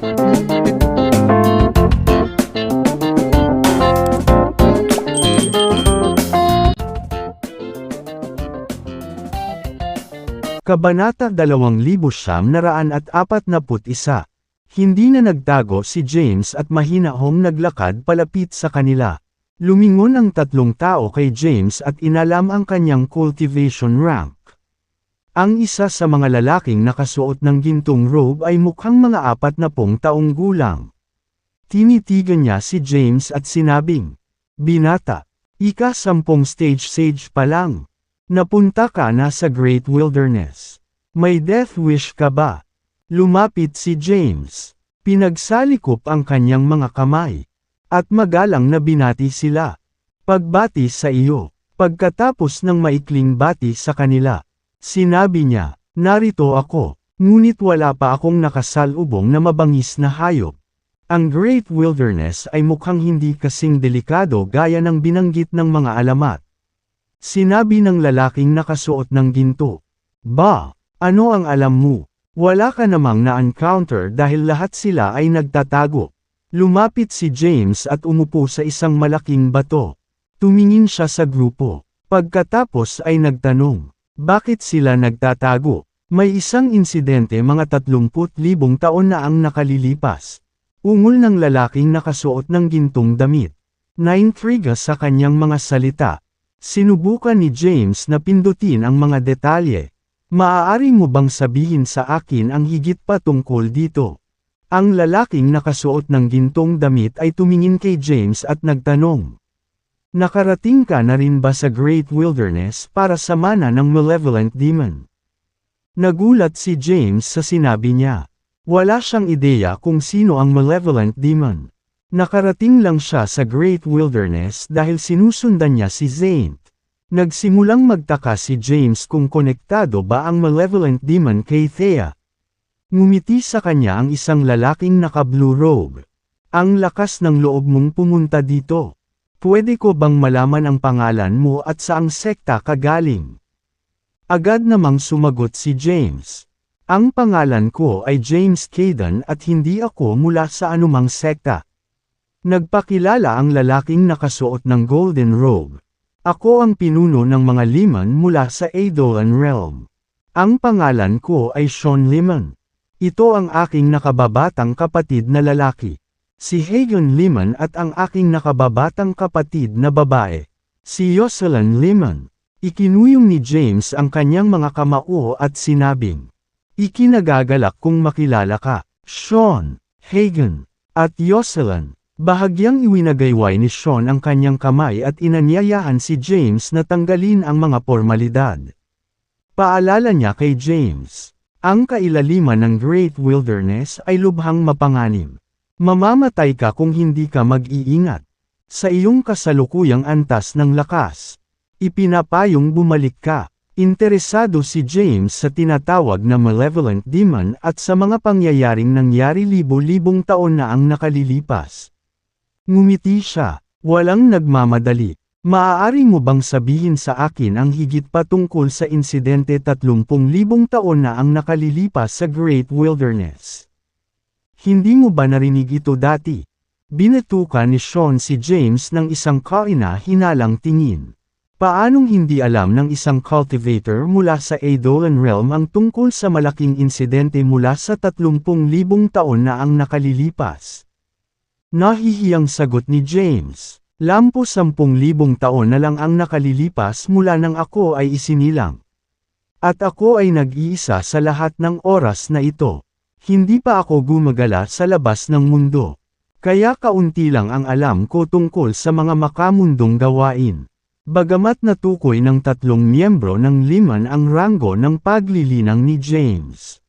Kabanata 2941. Hindi na nagtago si James at mahinahong naglakad palapit sa kanila. Lumingon ang tatlong tao kay James at inalam ang kanyang cultivation rank. Ang isa sa mga lalaking nakasuot ng gintong robe ay mukhang mga 40 taong gulang. Tinitigan niya si James at sinabing, "Binata, ika-10 stage sage pa lang. Napunta ka na sa Great Wilderness. May death wish ka ba?" Lumapit si James. Pinagsalikop ang kanyang mga kamay. At magalang na binati sila. "Pagbati sa iyo." Pagkatapos ng maikling bati sa kanila, sinabi niya, "Narito ako, ngunit wala pa akong nakasalubong na mabangis na hayop. Ang Great Wilderness ay mukhang hindi kasing delikado gaya ng binanggit ng mga alamat." Sinabi ng lalaking nakasuot ng ginto, "Ba, ano ang alam mo? Wala ka namang na-encounter dahil lahat sila ay nagtatago." Lumapit si James at umupo sa isang malaking bato. Tumingin siya sa grupo. Pagkatapos ay nagtanong, "Bakit sila nagtatago?" "May isang insidente mga 30,000 taon na ang nakalilipas." Ungol ng lalaking nakasuot ng gintong damit. Naintriga sa kanyang mga salita. Sinubukan ni James na pindutin ang mga detalye. "Maaari mo bang sabihin sa akin ang higit pa tungkol dito?" Ang lalaking nakasuot ng gintong damit ay tumingin kay James at nagtanong, "Nakarating ka na rin ba sa Great Wilderness para sa mana ng malevolent demon?" Nagulat si James sa sinabi niya. Wala siyang ideya kung sino ang malevolent demon. Nakarating lang siya sa Great Wilderness dahil sinusundan niya si Saint. Nagsimulang magtaka si James kung konektado ba ang malevolent demon kay Thea. Ngumiti sa kanya ang isang lalaking naka-blue robe. "Ang lakas ng loob mong pumunta dito. Pwede ko bang malaman ang pangalan mo at saang sekta ka galing?" Agad namang sumagot si James. "Ang pangalan ko ay James Caden at hindi ako mula sa anumang sekta." Nagpakilala ang lalaking nakasuot ng golden robe. "Ako ang pinuno ng mga Liman mula sa Eidolon Realm. Ang pangalan ko ay Sean Liman. Ito ang aking nakababatang kapatid na lalaki, si Hagen Liman, at ang aking nakababatang kapatid na babae, si Jocelyn Liman." Ikinuyong ni James ang kanyang mga kamao at sinabing, "Ikinagagalak kung makilala ka, Sean, Hagen, at Jocelyn." Bahagyang iwinagayway ni Sean ang kanyang kamay at inanyayahan si James na tanggalin ang mga formalidad. Paalala niya kay James, "Ang kailaliman ng Great Wilderness ay lubhang mapanganib. Mamamatay ka kung hindi ka mag-iingat. Sa iyong kasalukuyang antas ng lakas, ipinapayong bumalik ka." Interesado si James sa tinatawag na malevolent demon at sa mga pangyayaring nangyari libo-libong taon na ang nakalilipas. Ngumiti siya. "Walang nagmamadali. Maaari mo bang sabihin sa akin ang higit pa tungkol sa insidente 30,000 taon na ang nakalilipas sa Great Wilderness? Hindi mo ba narinig ito dati?" Binatukan ni Sean si James ng isang kaina-hinalang tingin. Paanong hindi alam ng isang cultivator mula sa Eidolon Realm ang tungkol sa malaking insidente mula sa 30,000 taon na ang nakalilipas? Nahihiyang sagot ni James, "Lampo 10,000 taon na lang ang nakalilipas mula nang ako ay isinilang. At ako ay nag-iisa sa lahat ng oras na ito. Hindi pa ako gumagala sa labas ng mundo. Kaya kaunti lang ang alam ko tungkol sa mga makamundong gawain." Bagamat natukoy ng 3 miyembro ng Liman ang ranggo ng paglilinang ni James,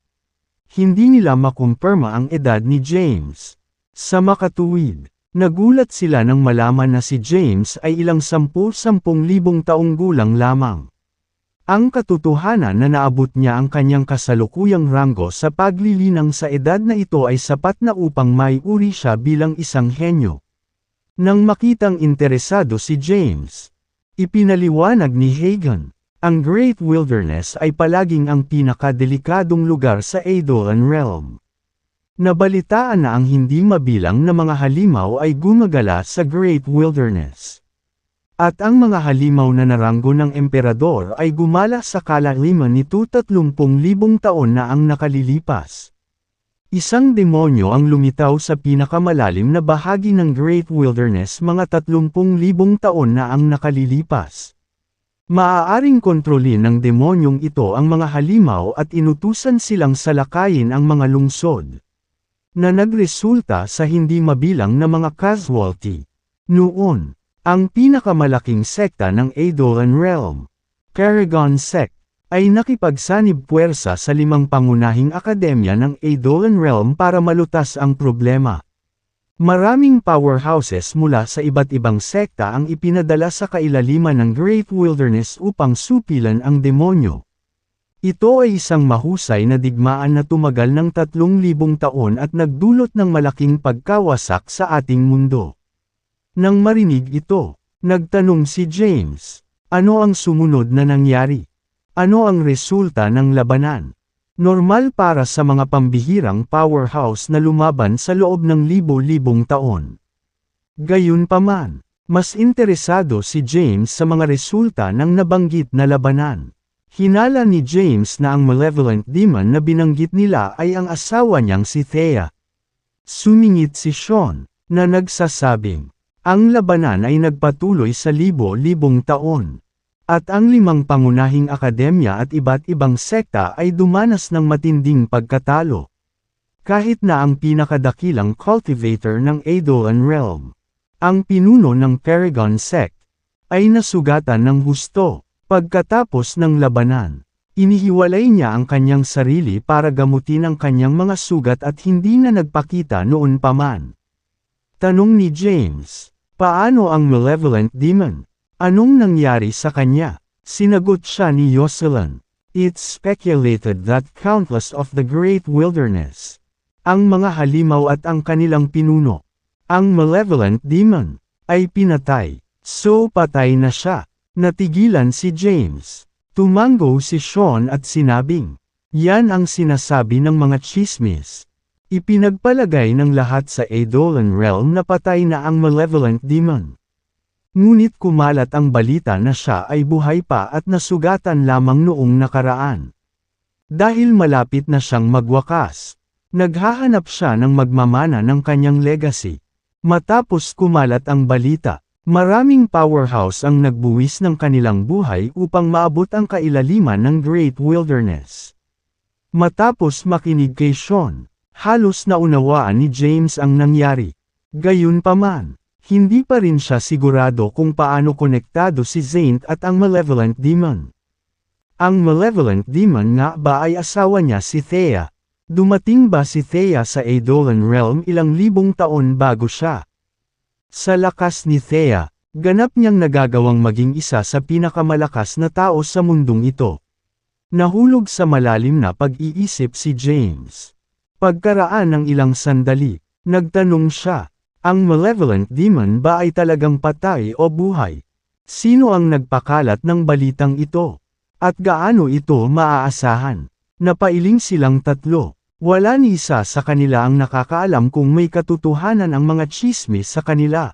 hindi nila makumpirma ang edad ni James. Sa makatuwid, nagulat sila nang malaman na si James ay ilang 10,000 taong gulang lamang. Ang katotohanan na naabot niya ang kanyang kasalukuyang ranggo sa paglilinang sa edad na ito ay sapat na upang maiuri siya bilang isang henyo. Nang makitang interesado si James, ipinaliwanag ni Hagen, ang Great Wilderness ay palaging ang pinakadelikadong lugar sa Eidolon Realm. Nabalitaan na ang hindi mabilang na mga halimaw ay gumagala sa Great Wilderness. At ang mga halimaw na naranggo ng emperador ay gumala sa kalaliman nito 30,000 taon na ang nakalilipas. Isang demonyo ang lumitaw sa pinakamalalim na bahagi ng Great Wilderness mga 30,000 taon na ang nakalilipas. Maaaring kontrolin ng demonyong ito ang mga halimaw at inutusan silang salakayin ang mga lungsod, na nagresulta sa hindi mabilang na mga casualty. Noon, ang pinakamalaking sekta ng Edolan Realm, Paragon Sect, ay nakipagsanib puwersa sa 5 pangunahing akademya ng Edolan Realm para malutas ang problema. Maraming powerhouses mula sa iba't ibang sekta ang ipinadala sa kailaliman ng Great Wilderness upang supilan ang demonyo. Ito ay isang mahusay na digmaan na tumagal ng 3,000 taon at nagdulot ng malaking pagkawasak sa ating mundo. Nang marinig ito, nagtanong si James, ano ang sumunod na nangyari? Ano ang resulta ng labanan? Normal para sa mga pambihirang powerhouse na lumaban sa loob ng libo-libong taon. Gayunpaman, mas interesado si James sa mga resulta ng nabanggit na labanan. Hinala ni James na ang malevolent demon na binanggit nila ay ang asawa niyang si Thea. Sumingit si Sean, na nagsasabing, ang labanan ay nagpatuloy sa libo-libong taon. At ang 5 pangunahing akademya at iba't ibang sekta ay dumanas ng matinding pagkatalo. Kahit na ang pinakadakilang cultivator ng Edolan Realm, ang pinuno ng Paragon Sect, ay nasugatan ng husto. Pagkatapos ng labanan, inihiwalay niya ang kanyang sarili para gamutin ang kanyang mga sugat at hindi na nagpakita noon pa man. Tanong ni James, paano ang malevolent demon? Anong nangyari sa kanya? Sinagot siya ni Jocelyn. It's speculated that countless of the Great Wilderness, ang mga halimaw at ang kanilang pinuno, ang malevolent demon, ay pinatay. So patay na siya. Natigilan si James. Tumango si Sean at sinabing, yan ang sinasabi ng mga chismis. Ipinagpalagay ng lahat sa Edolan Realm na patay na ang malevolent demon. Ngunit kumalat ang balita na siya ay buhay pa at nasugatan lamang noong nakaraan. Dahil malapit na siyang magwakas, naghahanap siya ng magmamana ng kanyang legacy. Matapos kumalat ang balita, maraming powerhouse ang nagbuwis ng kanilang buhay upang maabot ang kailaliman ng Great Wilderness. Matapos makinig kay Sean, halos naunawaan ni James ang nangyari. Gayunpaman, hindi pa rin siya sigurado kung paano konektado si Zaint at ang malevolent demon. Ang malevolent demon nga ba ay asawa niya si Thea? Dumating ba si Thea sa Edolan Realm ilang libong taon bago siya? Sa lakas ni Thea, ganap niyang nagagawang maging isa sa pinakamalakas na tao sa mundong ito. Nahulog sa malalim na pag-iisip si James. Pagkaraan ng ilang sandali, nagtanong siya, ang malevolent demon ba ay talagang patay o buhay? Sino ang nagpakalat ng balitang ito? At gaano ito maaasahan? Napailing silang tatlo. Wala ni isa sa kanila ang nakakaalam kung may katotohanan ang mga chismis sa kanila.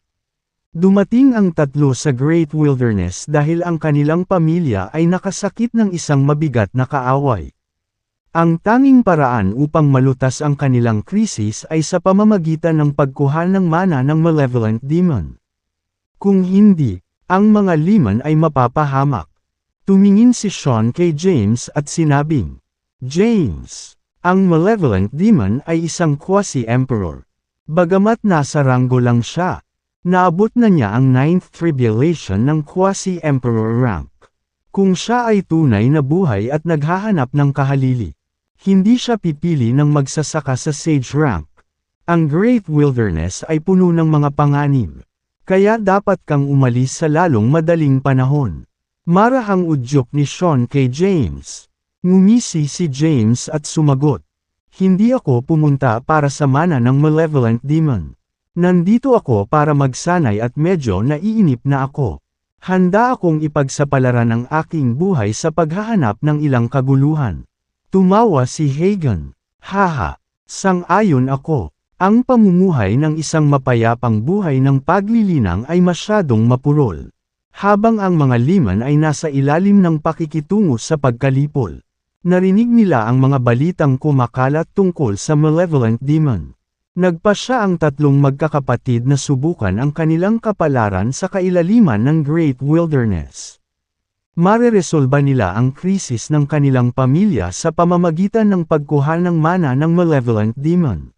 Dumating ang tatlo sa Great Wilderness dahil ang kanilang pamilya ay nakasakit ng isang mabigat na kaaway. Ang tanging paraan upang malutas ang kanilang krisis ay sa pamamagitan ng pagkuha ng mana ng malevolent demon. Kung hindi, ang mga liman ay mapapahamak. Tumingin si Sean kay James at sinabing, James, ang malevolent demon ay isang quasi-emperor. Bagamat nasa ranggo lang siya, naabot na niya ang 9th tribulation ng quasi-emperor rank. Kung siya ay tunay na buhay at naghahanap ng kahalili, hindi siya pipili ng magsasaka sa sage rank. Ang Great Wilderness ay puno ng mga panganib. Kaya dapat kang umalis sa lalong madaling panahon. Marahang udyok ni Sean kay James. Ngumisi si James at sumagot. Hindi ako pumunta para sa mana ng malevolent demon. Nandito ako para magsanay at medyo naiinip na ako. Handa akong ipagsapalaran ang aking buhay sa paghahanap ng ilang kaguluhan. Tumawa si Hagen. Haha, Sang-ayon ako. Ang pamumuhay ng isang mapayapang buhay ng paglilinang ay masyadong mapurol. Habang ang mga liman ay nasa ilalim ng pakikitungo sa pagkalipol. Narinig nila ang mga balitang kumakalat tungkol sa malevolent demon. Nagpasya ang tatlong magkakapatid na subukan ang kanilang kapalaran sa kailaliman ng Great Wilderness. Mareresolba nila ang krisis ng kanilang pamilya sa pamamagitan ng pagkuha ng mana ng malevolent demon.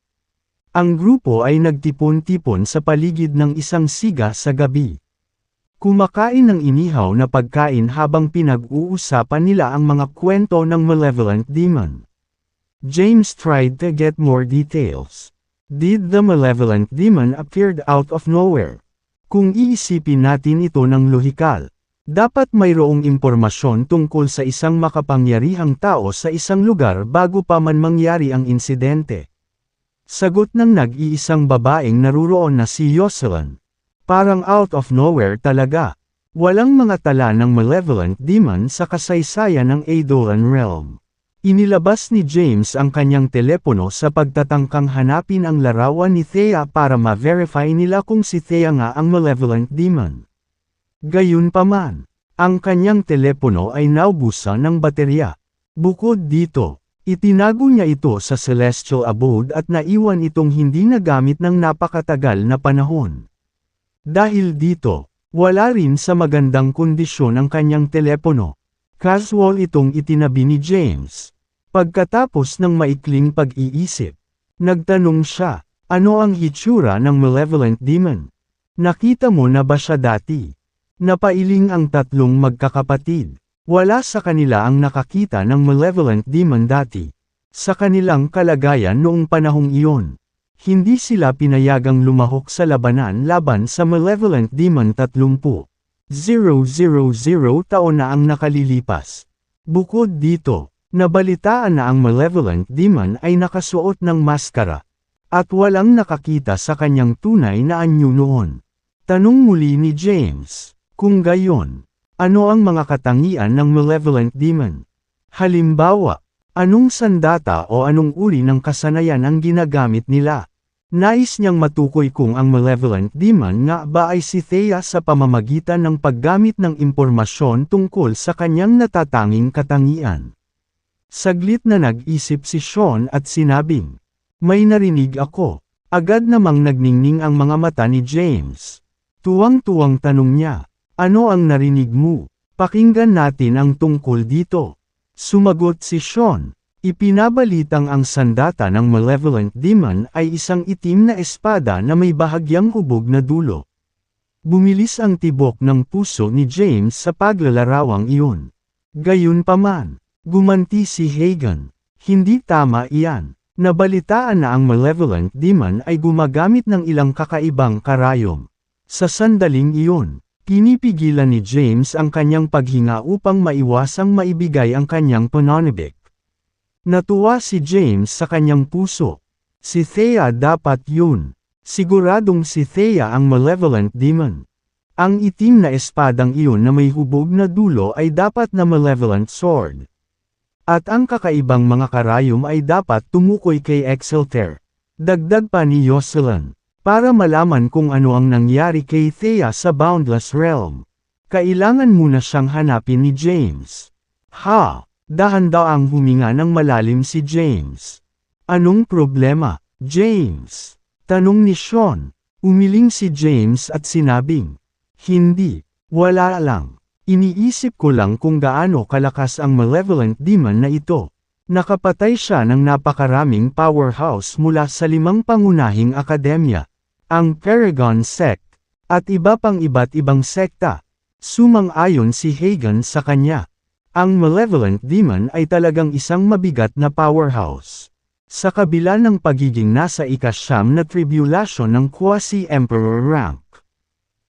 Ang grupo ay nagtipon-tipon sa paligid ng isang siga sa gabi. Kumakain ng inihaw na pagkain habang pinag-uusapan nila ang mga kwento ng malevolent demon. James tried to get more details. Did the malevolent demon appeared out of nowhere? Kung iisipin natin ito ng lohikal, dapat mayroong impormasyon tungkol sa isang makapangyarihang tao sa isang lugar bago pa man mangyari ang insidente. Sagot ng nag-iisang babaeng naruroon na si Jocelyn. Parang out of nowhere talaga. Walang mga tala ng malevolent demon sa kasaysayan ng Edolan Realm. Inilabas ni James ang kanyang telepono sa pagtatangkang hanapin ang larawan ni Thea para ma-verify nila kung si Thea nga ang malevolent demon. Gayunpaman, ang kanyang telepono ay naubusan ng baterya. Bukod dito, itinago niya ito sa celestial abode at naiwan itong hindi nagamit ng napakatagal na panahon. Dahil dito, wala rin sa magandang kondisyon ang kanyang telepono. Casual itong itinabi ni James. Pagkatapos ng maikling pag-iisip, nagtanong siya, ano ang hitsura ng malevolent demon? Nakita mo na ba siya dati? Napailing ang tatlong magkakapatid. Wala sa kanila ang nakakita ng malevolent demon dati. Sa kanilang kalagayan noong panahong iyon, hindi sila pinayagang lumahok sa labanan laban sa malevolent demon 30,000 taon na ang nakalilipas. Bukod dito, nabalitaan na ang malevolent demon ay nakasuot ng maskara, at walang nakakita sa kanyang tunay na anyo noon. Tanong muli ni James, kung gayon, ano ang mga katangian ng malevolent demon? Halimbawa, anong sandata o anong uri ng kasanayan ang ginagamit nila? Nais niyang matukoy kung ang malevolent demon nga ba ay si Thea sa pamamagitan ng paggamit ng impormasyon tungkol sa kanyang natatanging katangian. Saglit na nag-isip si Sean at sinabing, may narinig ako. Agad namang nagningning ang mga mata ni James. Tuwang-tuwang tanong niya, ano ang narinig mo? Pakinggan natin ang tungkol dito. Sumagot si Sean. Ipinabalitang ang sandata ng malevolent demon ay isang itim na espada na may bahagyang hubog na dulo. Bumilis ang tibok ng puso ni James sa paglalarawang iyon. Gayunpaman, gumanti si Hagen. Hindi tama iyan. Nabalitaan na ang malevolent demon ay gumagamit ng ilang kakaibang karayom. Sa sandaling iyon, pinipigilan ni James ang kanyang paghinga upang maiwasang maibigay ang kanyang pananabik. Natuwa si James sa kanyang puso. Si Thea dapat yun. Siguradong si Thea ang malevolent demon. Ang itim na espadang iyon na may hubog na dulo ay dapat na malevolent sword. At ang kakaibang mga karayom ay dapat tumukoy kay Excelter. Dagdag pa ni Jocelyn. Para malaman kung ano ang nangyari kay Thea sa Boundless Realm, kailangan muna siyang hanapin ni James. Ha! Dahan-daang huminga ng malalim si James. Anong problema, James? Tanong ni Sean. Umiling si James at sinabing, hindi, wala lang. Iniisip ko lang kung gaano kalakas ang malevolent demon na ito. Nakapatay siya ng napakaraming powerhouse mula sa 5 pangunahing akademya, ang Paragon Sect, at iba pang iba't ibang sekta. Sumang-ayon si Hagen sa kanya. Ang malevolent demon ay talagang isang mabigat na powerhouse. Sa kabila ng pagiging nasa ika-9 na tribulation ng quasi-emperor rank,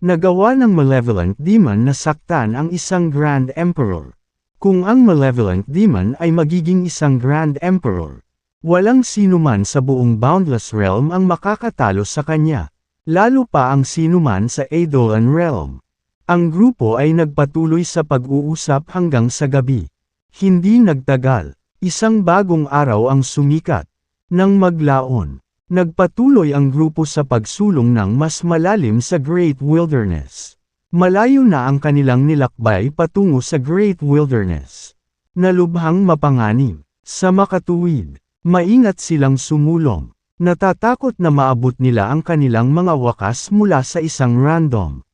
nagawa ng malevolent demon na saktan ang isang Grand Emperor. Kung ang malevolent demon ay magiging isang Grand Emperor, walang sinuman sa buong Boundless Realm ang makakatalo sa kanya, lalo pa ang sinuman sa Edolan Realm. Ang grupo ay nagpatuloy sa pag-uusap hanggang sa gabi. Hindi nagtagal, isang bagong araw ang sumikat. Nang maglaon, nagpatuloy ang grupo sa pagsulong ng mas malalim sa Great Wilderness. Malayo na ang kanilang nilakbay patungo sa Great Wilderness. Nalubhang mapanganib. Sa makatuwid, maingat silang sumulong. Natatakot na maabot nila ang kanilang mga wakas mula sa isang random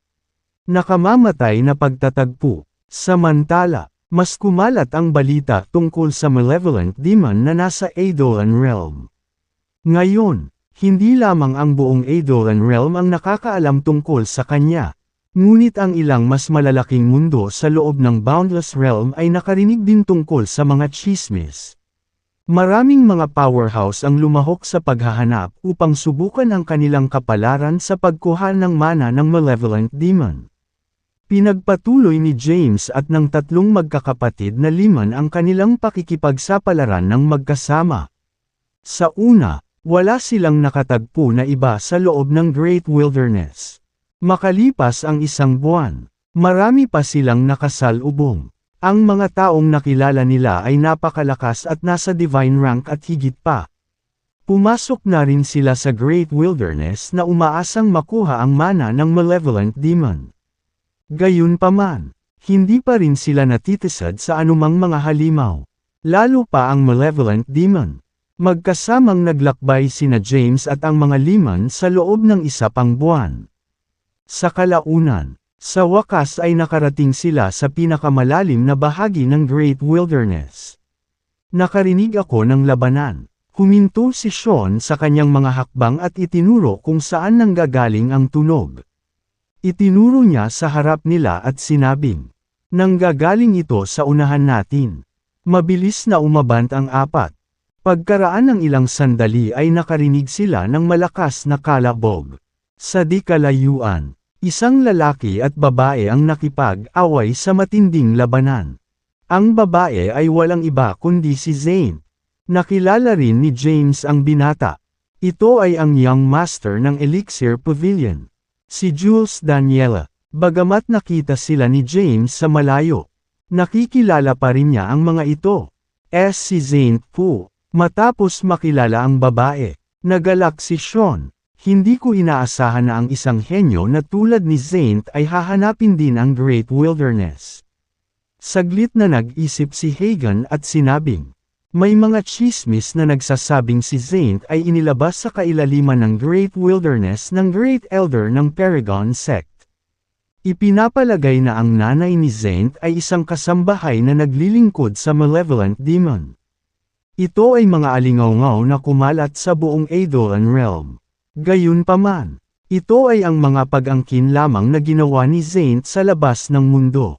nakamamatay na pagtatagpo. Samantala, mas kumalat ang balita tungkol sa malevolent demon na nasa Eidolon Realm. Ngayon, hindi lamang ang buong Eidolon Realm ang nakakaalam tungkol sa kanya. Ngunit ang ilang mas malalaking mundo sa loob ng Boundless Realm ay nakarinig din tungkol sa mga tsismis. Maraming mga powerhouse ang lumahok sa paghahanap upang subukan ang kanilang kapalaran sa pagkuha ng mana ng malevolent demon. Pinagpatuloy ni James at ng tatlong magkakapatid na Liman ang kanilang pakikipagsapalaran ng magkasama. Sa una, wala silang nakatagpo na iba sa loob ng Great Wilderness. Makalipas ang isang buwan, marami pa silang nakasalubong. Ang mga taong nakilala nila ay napakalakas at nasa divine rank at higit pa. Pumasok na rin sila sa Great Wilderness na umaasang makuha ang mana ng malevolent demon. Gayunpaman, hindi pa rin sila natitisad sa anumang mga halimaw. Lalo pa ang malevolent demon. Magkasamang naglakbay sina James at ang mga Liman sa loob ng isa pang buwan. Sa kalaunan, sa wakas ay nakarating sila sa pinakamalalim na bahagi ng Great Wilderness. Nakarinig ako ng labanan. Huminto si Sean sa kanyang mga hakbang at itinuro kung saan nanggagaling ang tunog. Itinuro niya sa harap nila at sinabing, "Nanggagaling ito sa unahan natin." Mabilis na umabant ang apat. Pagkaraan ng ilang sandali ay nakarinig sila ng malakas na kalabog. Sa di kalayuan, isang lalaki at babae ang nakipag-away sa matinding labanan. Ang babae ay walang iba kundi si Zane. Nakilala rin ni James ang binata. Ito ay ang young master ng Elixir Pavilion. Si Jules Daniela. Bagamat nakita sila ni James sa malayo, nakikilala pa rin niya ang mga ito. Si Zane po. Matapos makilala ang babae, nagalak si Sean. Hindi ko inaasahan na ang isang henyo na tulad ni Zane ay hahanapin din ang Great Wilderness. Saglit na nag-isip si Hagan at sinabing, may mga chismis na nagsasabing si Zane ay inilabas sa kailaliman ng Great Wilderness ng Great Elder ng Paragon Sect. Ipinapalagay na ang nanay ni Zane ay isang kasambahay na naglilingkod sa malevolent demon. Ito ay mga alingaw-ngaw na kumalat sa buong Eidolon Realm. Gayunpaman, ito ay ang mga pag-angkin lamang na ginawa ni Zane sa labas ng mundo.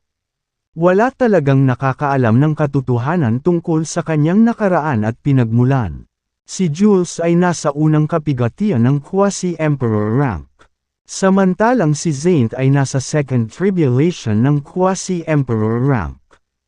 Wala talagang nakakaalam ng katotohanan tungkol sa kanyang nakaraan at pinagmulan. Si Jules ay nasa unang kapigatian ng Quasi-Emperor rank. Samantalang si Zane ay nasa second tribulation ng Quasi-Emperor rank.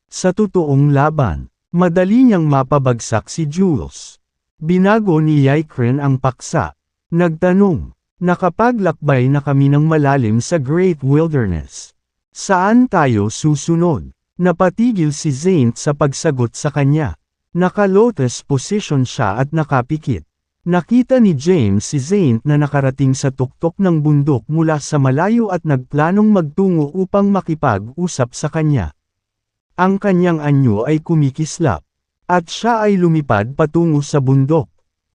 Sa totoong laban, madali niyang mapabagsak si Jules. Binago ni Yikren ang paksa. Nagtanong, nakapaglakbay na kami ng malalim sa Great Wilderness. Saan tayo susunod? Napatigil si Zane sa pagsagot sa kanya. Naka-lotus position siya at nakapikit. Nakita ni James si Zane na nakarating sa tuktok ng bundok mula sa malayo at nagplanong magtungo upang makipag-usap sa kanya. Ang kanyang anyo ay kumikislap, at siya ay lumipad patungo sa bundok.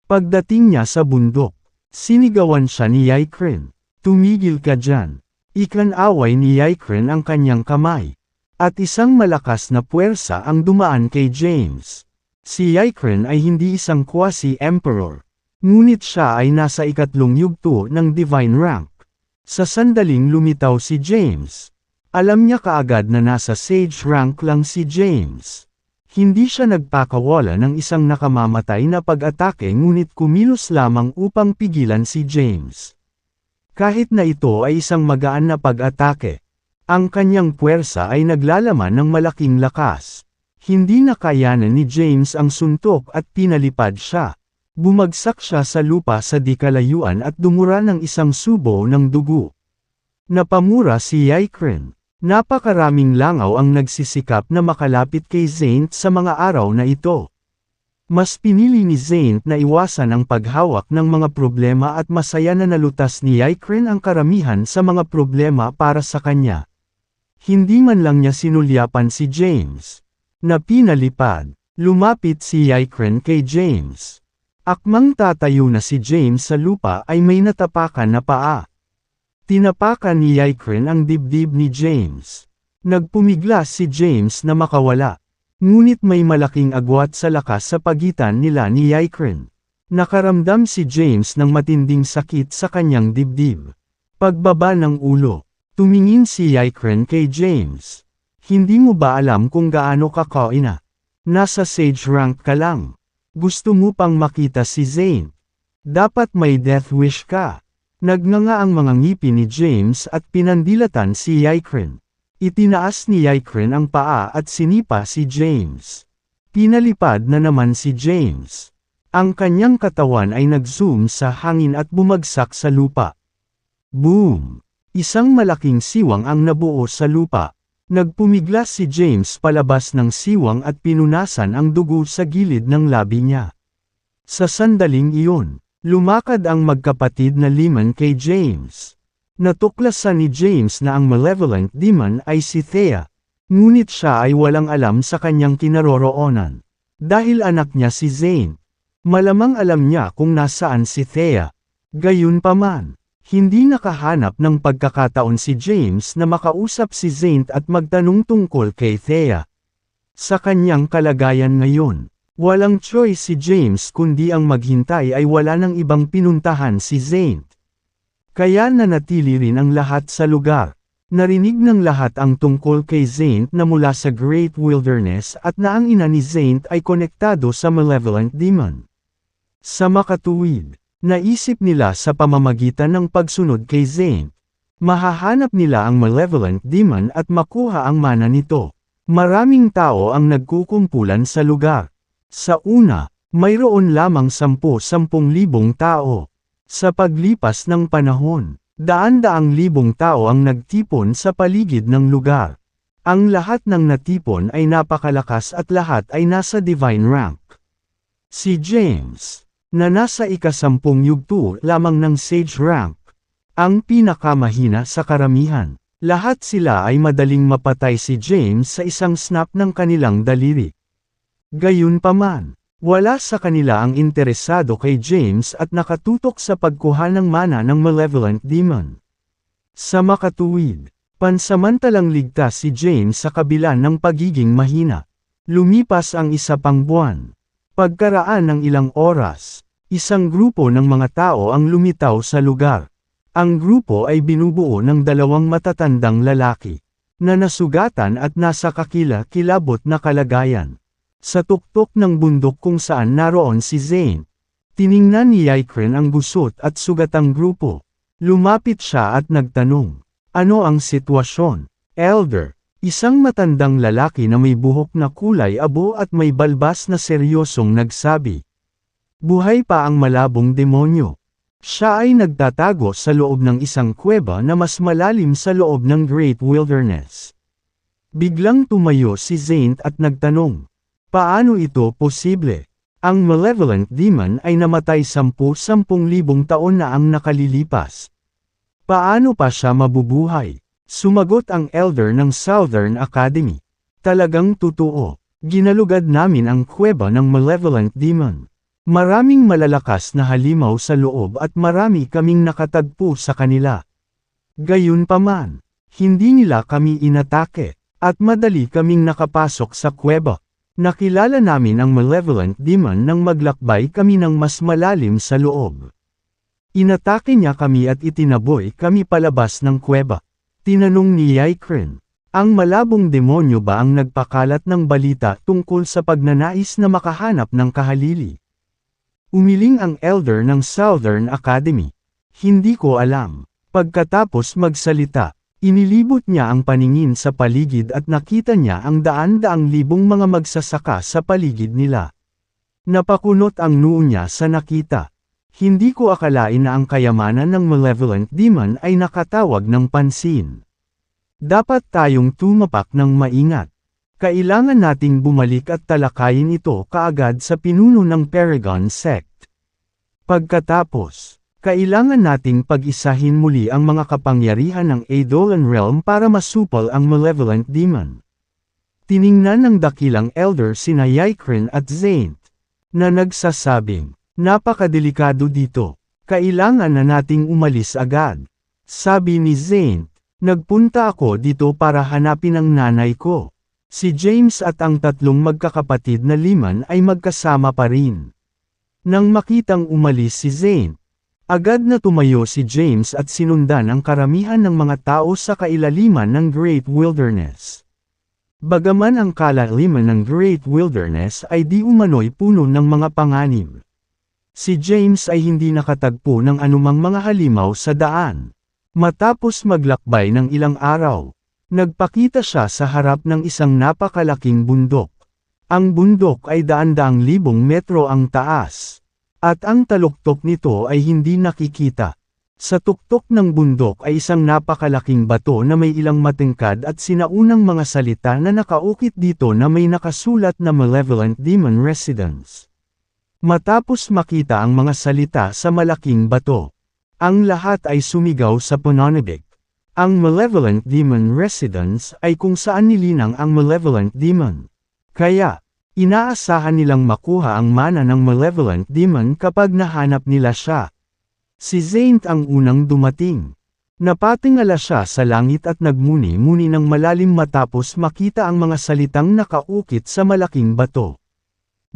Pagdating niya sa bundok, sinigawan siya ni Yikren. Tumigil ka dyan. Ikan-away ni Yikren ang kanyang kamay. At isang malakas na puwersa ang dumaan kay James. Si Yikren ay hindi isang quasi-emperor. Ngunit siya ay nasa ikatlong yugto ng divine rank. Sa sandaling lumitaw si James. Alam niya kaagad na nasa sage rank lang si James. Hindi siya nagpakawala ng isang nakamamatay na pag-atake ngunit kumilos lamang upang pigilan si James. Kahit na ito ay isang magaan na pag-atake, ang kanyang puwersa ay naglalaman ng malaking lakas. Hindi nakayanan ni James ang suntok at pinalipad siya. Bumagsak siya sa lupa sa di kalayuan at dumura ng isang subo ng dugo. Napamura si Yikren. Napakaraming langaw ang nagsisikap na makalapit kay Zane sa mga araw na ito. Mas pinili ni Zayn na iwasan ang paghawak ng mga problema at masaya na nalutas ni Yikren ang karamihan sa mga problema para sa kanya. Hindi man lang niya sinulyapan si James. Na pinalipad, lumapit si Yikren kay James. Akmang tatayo na si James sa lupa ay may natapakan na paa. Tinapakan ni Yikren ang dibdib ni James. Nagpumiglas si James na makawala. Ngunit may malaking agwat sa lakas sa pagitan nila ni Yikren. Nakaramdam si James ng matinding sakit sa kanyang dibdib. Pagbaba ng ulo, tumingin si Yikren kay James. Hindi mo ba alam kung gaano ka kaina? Nasa sage rank ka lang. Gusto mo pang makita si Zayn. Dapat may death wish ka. Nagnganga ang mga ngipin ni James at pinandilatan si Yikren. Itinaas ni Yikren ang paa at sinipa si James. Pinalipad na naman si James. Ang kanyang katawan ay nag-zoom sa hangin at bumagsak sa lupa. Boom! Isang malaking siwang ang nabuo sa lupa. Nagpumiglas si James palabas ng siwang at pinunasan ang dugo sa gilid ng labi niya. Sa sandaling iyon, lumakad ang magkapatid na Lemon kay James. Natuklasan ni James na ang malevolent demon ay si Thea. Ngunit siya ay walang alam sa kanyang kinaroroonan. Dahil anak niya si Zayn. Malamang alam niya kung nasaan si Thea. Gayunpaman, hindi nakahanap ng pagkakataon si James na makausap si Zayn at magtanong tungkol kay Thea. Sa kanyang kalagayan ngayon, walang choice si James kundi ang maghintay ay wala nang ibang pinuntahan si Zayn. Kaya nanatili rin ang lahat sa lugar. Narinig ng lahat ang tungkol kay Zayn na mula sa Great Wilderness at na ang ina ni Zayn ay konektado sa malevolent demon. Sa makatuwid, naisip nila sa pamamagitan ng pagsunod kay Zayn. Mahahanap nila ang malevolent demon at makuha ang mana nito. Maraming tao ang nagkukumpulan sa lugar. Sa una, mayroon lamang 10,000 tao. Sa paglipas ng panahon, daan-daang libong tao ang nagtipon sa paligid ng lugar. Ang lahat ng natipon ay napakalakas at lahat ay nasa divine rank. Si James, na nasa ika-10 yugto lamang ng sage rank, ang pinakamahina sa karamihan. Lahat sila ay madaling mapatay si James sa isang snap ng kanilang daliri. Gayunpaman, wala sa kanila ang interesado kay James at nakatutok sa pagkuha ng mana ng malevolent demon. Sa makatuwid, pansamantalang ligtas si James sa kabila ng pagiging mahina. Lumipas ang isa pang buwan. Pagkaraan ng ilang oras, isang grupo ng mga tao ang lumitaw sa lugar. Ang grupo ay binubuo ng 2 matatandang lalaki, na nasugatan at nasa kakila-kilabot na kalagayan. Sa tuktok ng bundok kung saan naroon si Zayn, tiningnan ni Yikren ang gusot at sugatang grupo. Lumapit siya at nagtanong, ano ang sitwasyon? Elder, isang matandang lalaki na may buhok na kulay abo at may balbas na seryosong nagsabi. Buhay pa ang malabong demonyo. Siya ay nagtatago sa loob ng isang kuweba na mas malalim sa loob ng Great Wilderness. Biglang tumayo si Zayn at nagtanong, paano ito posible? Ang malevolent demon ay namatay 10,000 taon na ang nakalilipas. Paano pa siya mabubuhay? Sumagot ang elder ng Southern Academy. Talagang totoo. Ginalugad namin ang kuweba ng malevolent demon. Maraming malalakas na halimaw sa loob at marami kaming nakatagpo sa kanila. Gayunpaman, hindi nila kami inatake, at madali kaming nakapasok sa kuweba. Nakilala namin ang malevolent demon nang maglakbay kami ng mas malalim sa loob. Inatake niya kami at itinaboy kami palabas ng kuweba. Tinanong ni Yikren, ang malabong demonyo ba ang nagpakalat ng balita tungkol sa pagnanais na makahanap ng kahalili? Umiling ang elder ng Southern Academy. Hindi ko alam. Pagkatapos magsalita, inilibot niya ang paningin sa paligid at nakita niya ang daan-daang libong mga magsasaka sa paligid nila. Napakunot ang noo niya sa nakita. Hindi ko akalain na ang kayamanan ng malevolent demon ay nakatawag ng pansin. Dapat tayong tumapak ng maingat. Kailangan nating bumalik at talakayin ito kaagad sa pinuno ng Paragon Sect. Pagkatapos, kailangan nating pag-isahin muli ang mga kapangyarihan ng Eidolon Realm para masupol ang Malevolent Demon. Tiningnan ng dakilang elder sina Yikrin at Zaint, na nagsasabing, napakadelikado dito, kailangan na nating umalis agad. Sabi ni Zaint, nagpunta ako dito para hanapin ang nanay ko. Si James at ang tatlong magkakapatid na Liman ay magkasama pa rin. Nang makitang umalis si Zaint, agad na tumayo si James at sinundan ang karamihan ng mga tao sa kailaliman ng Great Wilderness. Bagaman ang kalaliman ng Great Wilderness ay di umano'y puno ng mga panganib. Si James ay hindi nakatagpo ng anumang mga halimaw sa daan. Matapos maglakbay ng ilang araw, nagpakita siya sa harap ng isang napakalaking bundok. Ang bundok ay daan-daang libong metro ang taas, at ang taluktok nito ay hindi nakikita. Sa tuktok ng bundok ay isang napakalaking bato na may ilang matingkad at sinaunang mga salita na nakaukit dito na may nakasulat na Malevolent Demon Residence. Matapos makita ang mga salita sa malaking bato, ang lahat ay sumigaw sa pananabik. Ang Malevolent Demon Residence ay kung saan nilinang ang Malevolent Demon. Kaya, inaasahan nilang makuha ang mana ng Malevolent Demon kapag nahanap nila siya. Si Zaint ang unang dumating. Napatingala siya sa langit at nagmuni-muni ng malalim matapos makita ang mga salitang nakaukit sa malaking bato.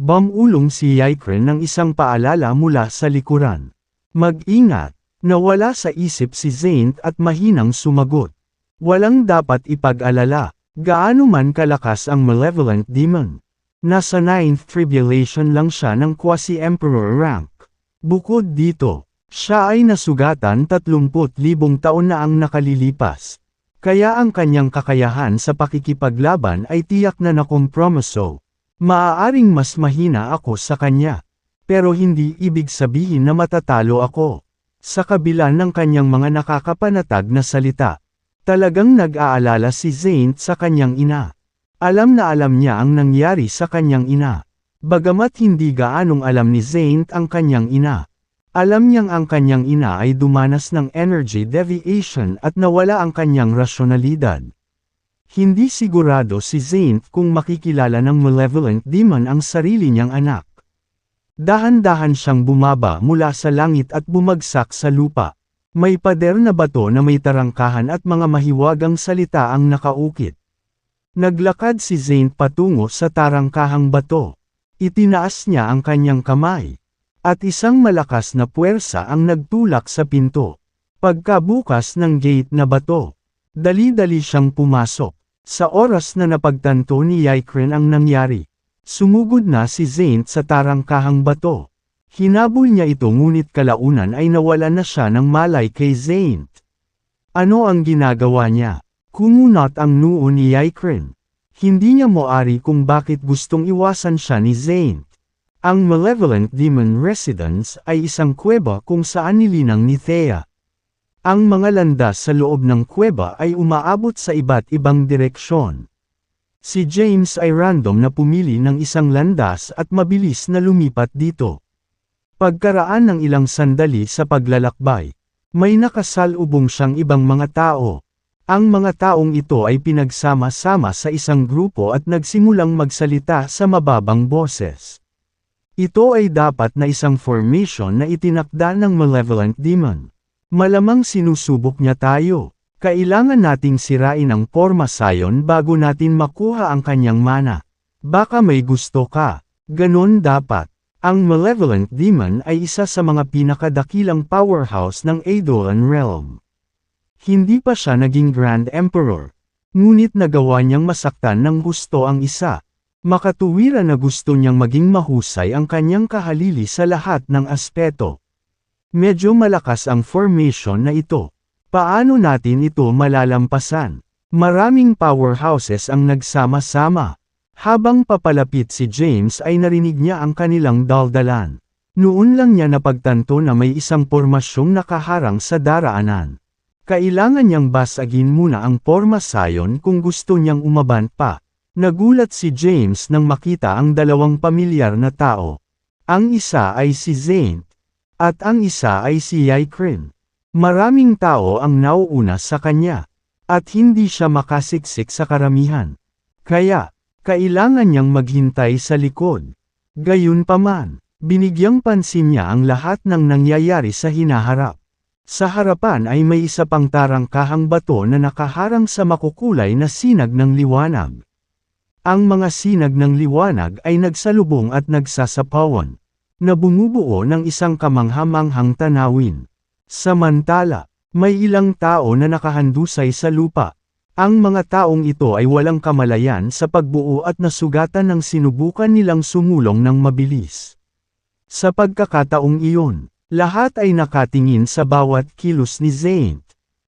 Bumulong si Yikrin ng isang paalala mula sa likuran. Mag-ingat! Nawala sa isip si Zaint at mahinang sumagot. Walang dapat ipag-alala, gaano man kalakas ang Malevolent Demon. Nasa 9th Tribulation lang siya ng Quasi-Emperor rank. Bukod dito, siya ay nasugatan 30,000 taon na ang nakalilipas. Kaya ang kanyang kakayahan sa pakikipaglaban ay tiyak na nakompromiso. Maaaring mas mahina ako sa kanya. Pero hindi ibig sabihin na matatalo ako. Sa kabila ng kanyang mga nakakapanatag na salita, talagang nag-aalala si Zaint sa kanyang ina. Alam na alam niya ang nangyari sa kanyang ina. Bagamat hindi gaanong alam ni Zaint ang kanyang ina. Alam niyang ang kanyang ina ay dumanas ng energy deviation at nawala ang kanyang rasyonalidad. Hindi sigurado si Zaint kung makikilala ng Malevolent Demon ang sarili niyang anak. Dahan-dahan siyang bumaba mula sa langit at bumagsak sa lupa. May pader na bato na may tarangkahan at mga mahiwagang salita ang nakaukit. Naglakad si Zaint patungo sa tarangkahang bato. Itinaas niya ang kanyang kamay. At isang malakas na puwersa ang nagtulak sa pinto. Pagkabukas ng gate na bato, dali-dali siyang pumasok. Sa oras na napagtanto ni Yikrin ang nangyari, sumugod na si Zaint sa tarangkahang bato. Hinabol niya ito ngunit kalaunan ay nawala na siya ng malay kay Zaint. Ano ang ginagawa niya? Kumunot ang noo ni Yikrin. Hindi niya moari kung bakit gustong iwasan siya ni Zaint. Ang Malevolent Demon Residence ay isang kuweba kung saan nilinang ni Thea. Ang mga landas sa loob ng kuweba ay umaabot sa iba't ibang direksyon. Si James ay random na pumili ng isang landas at mabilis na lumipat dito. Pagkaraan ng ilang sandali sa paglalakbay, may nakasalubong siyang ibang mga tao. Ang mga taong ito ay pinagsama-sama sa isang grupo at nagsimulang magsalita sa mababang boses. Ito ay dapat na isang formation na itinakda ng Malevolent Demon. Malamang sinusubok niya tayo. Kailangan nating sirain ang Pormasayon bago natin makuha ang kanyang mana. Baka may gusto ka. Ganon dapat. Ang Malevolent Demon ay isa sa mga pinakadakilang powerhouse ng Eidolon Realm. Hindi pa siya naging Grand Emperor. Ngunit nagawa niyang masaktan ng gusto ang isa. Makatuwiran na gusto niyang maging mahusay ang kanyang kahalili sa lahat ng aspeto. Medyo malakas ang formation na ito. Paano natin ito malalampasan? Maraming powerhouses ang nagsama-sama. Habang papalapit si James ay narinig niya ang kanilang daldalan. Noon lang niya napagtanto na may isang pormasyong nakaharang sa daraanan. Kailangan niyang basagin muna ang Pormasayon kung gusto niyang umaban pa. Nagulat si James nang makita ang dalawang pamilyar na tao. Ang isa ay si Zane, at ang isa ay si Yikrin. Maraming tao ang nauuna sa kanya, at hindi siya makasiksik sa karamihan. Kaya, kailangan niyang maghintay sa likod. Gayunpaman, binigyang pansin niya ang lahat ng nangyayari sa hinaharap. Sa harapan ay may isa pang tarangkahang bato na nakaharang sa makukulay na sinag ng liwanag. Ang mga sinag ng liwanag ay nagsalubong at nagsasapawan, na bumubuo ng isang kamangha-manghang tanawin. Samantala, may ilang tao na nakahandusay sa lupa. Ang mga taong ito ay walang kamalayan sa pagbuo at nasugatan ng sinubukan nilang sumulong ng mabilis. Sa pagkakataong iyon, lahat ay nakatingin sa bawat kilos ni Zane.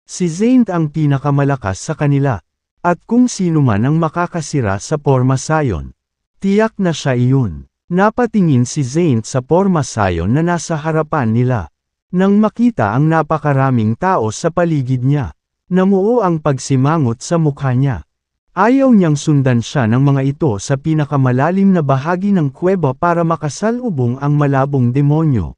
Si Zane ang pinakamalakas sa kanila. At kung sino man ang makakasira sa pormasayon, tiyak na siya iyon. Napatingin si Zane sa pormasayon na nasa harapan nila. Nang makita ang napakaraming tao sa paligid niya, namuo ang pagsimangot sa mukha niya. Ayaw niyang sundan siya ng mga ito sa pinakamalalim na bahagi ng kuweba para makasalubong ang malabong demonyo.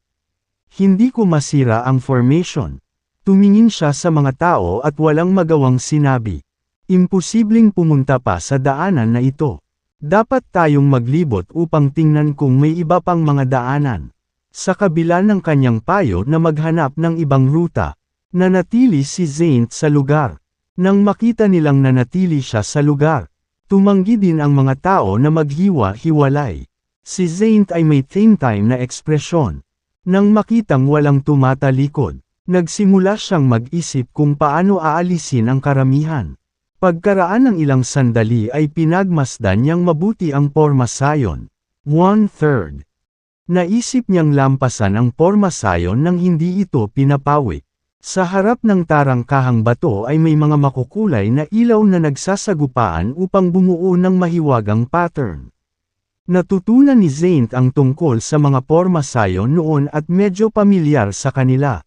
Hindi ko masira ang formation. Tumingin siya sa mga tao at walang magawang sinabi. Imposibleng pumunta pa sa daanan na ito. Dapat tayong maglibot upang tingnan kung may iba pang mga daanan. Sa kabila ng kanyang payo na maghanap ng ibang ruta, nanatili si Zane sa lugar. Nang makita nilang nanatili siya sa lugar, tumanggi din ang mga tao na maghiwa-hiwalay. Si Zane ay may time na ekspresyon. Nang makitang walang tumatalikod, nagsimula siyang mag-isip kung paano aalisin ang karamihan. Pagkaraan ng ilang sandali ay pinagmasdan niyang mabuti ang pormasayon. 1/3. Naisip niyang lampasan ang pormasayon nang hindi ito pinapawik. Sa harap ng tarangkahang bato ay may mga makukulay na ilaw na nagsasagupaan upang bumuo ng mahiwagang pattern. Natutunan ni Zane ang tungkol sa mga pormasayon noon at medyo pamilyar sa kanila.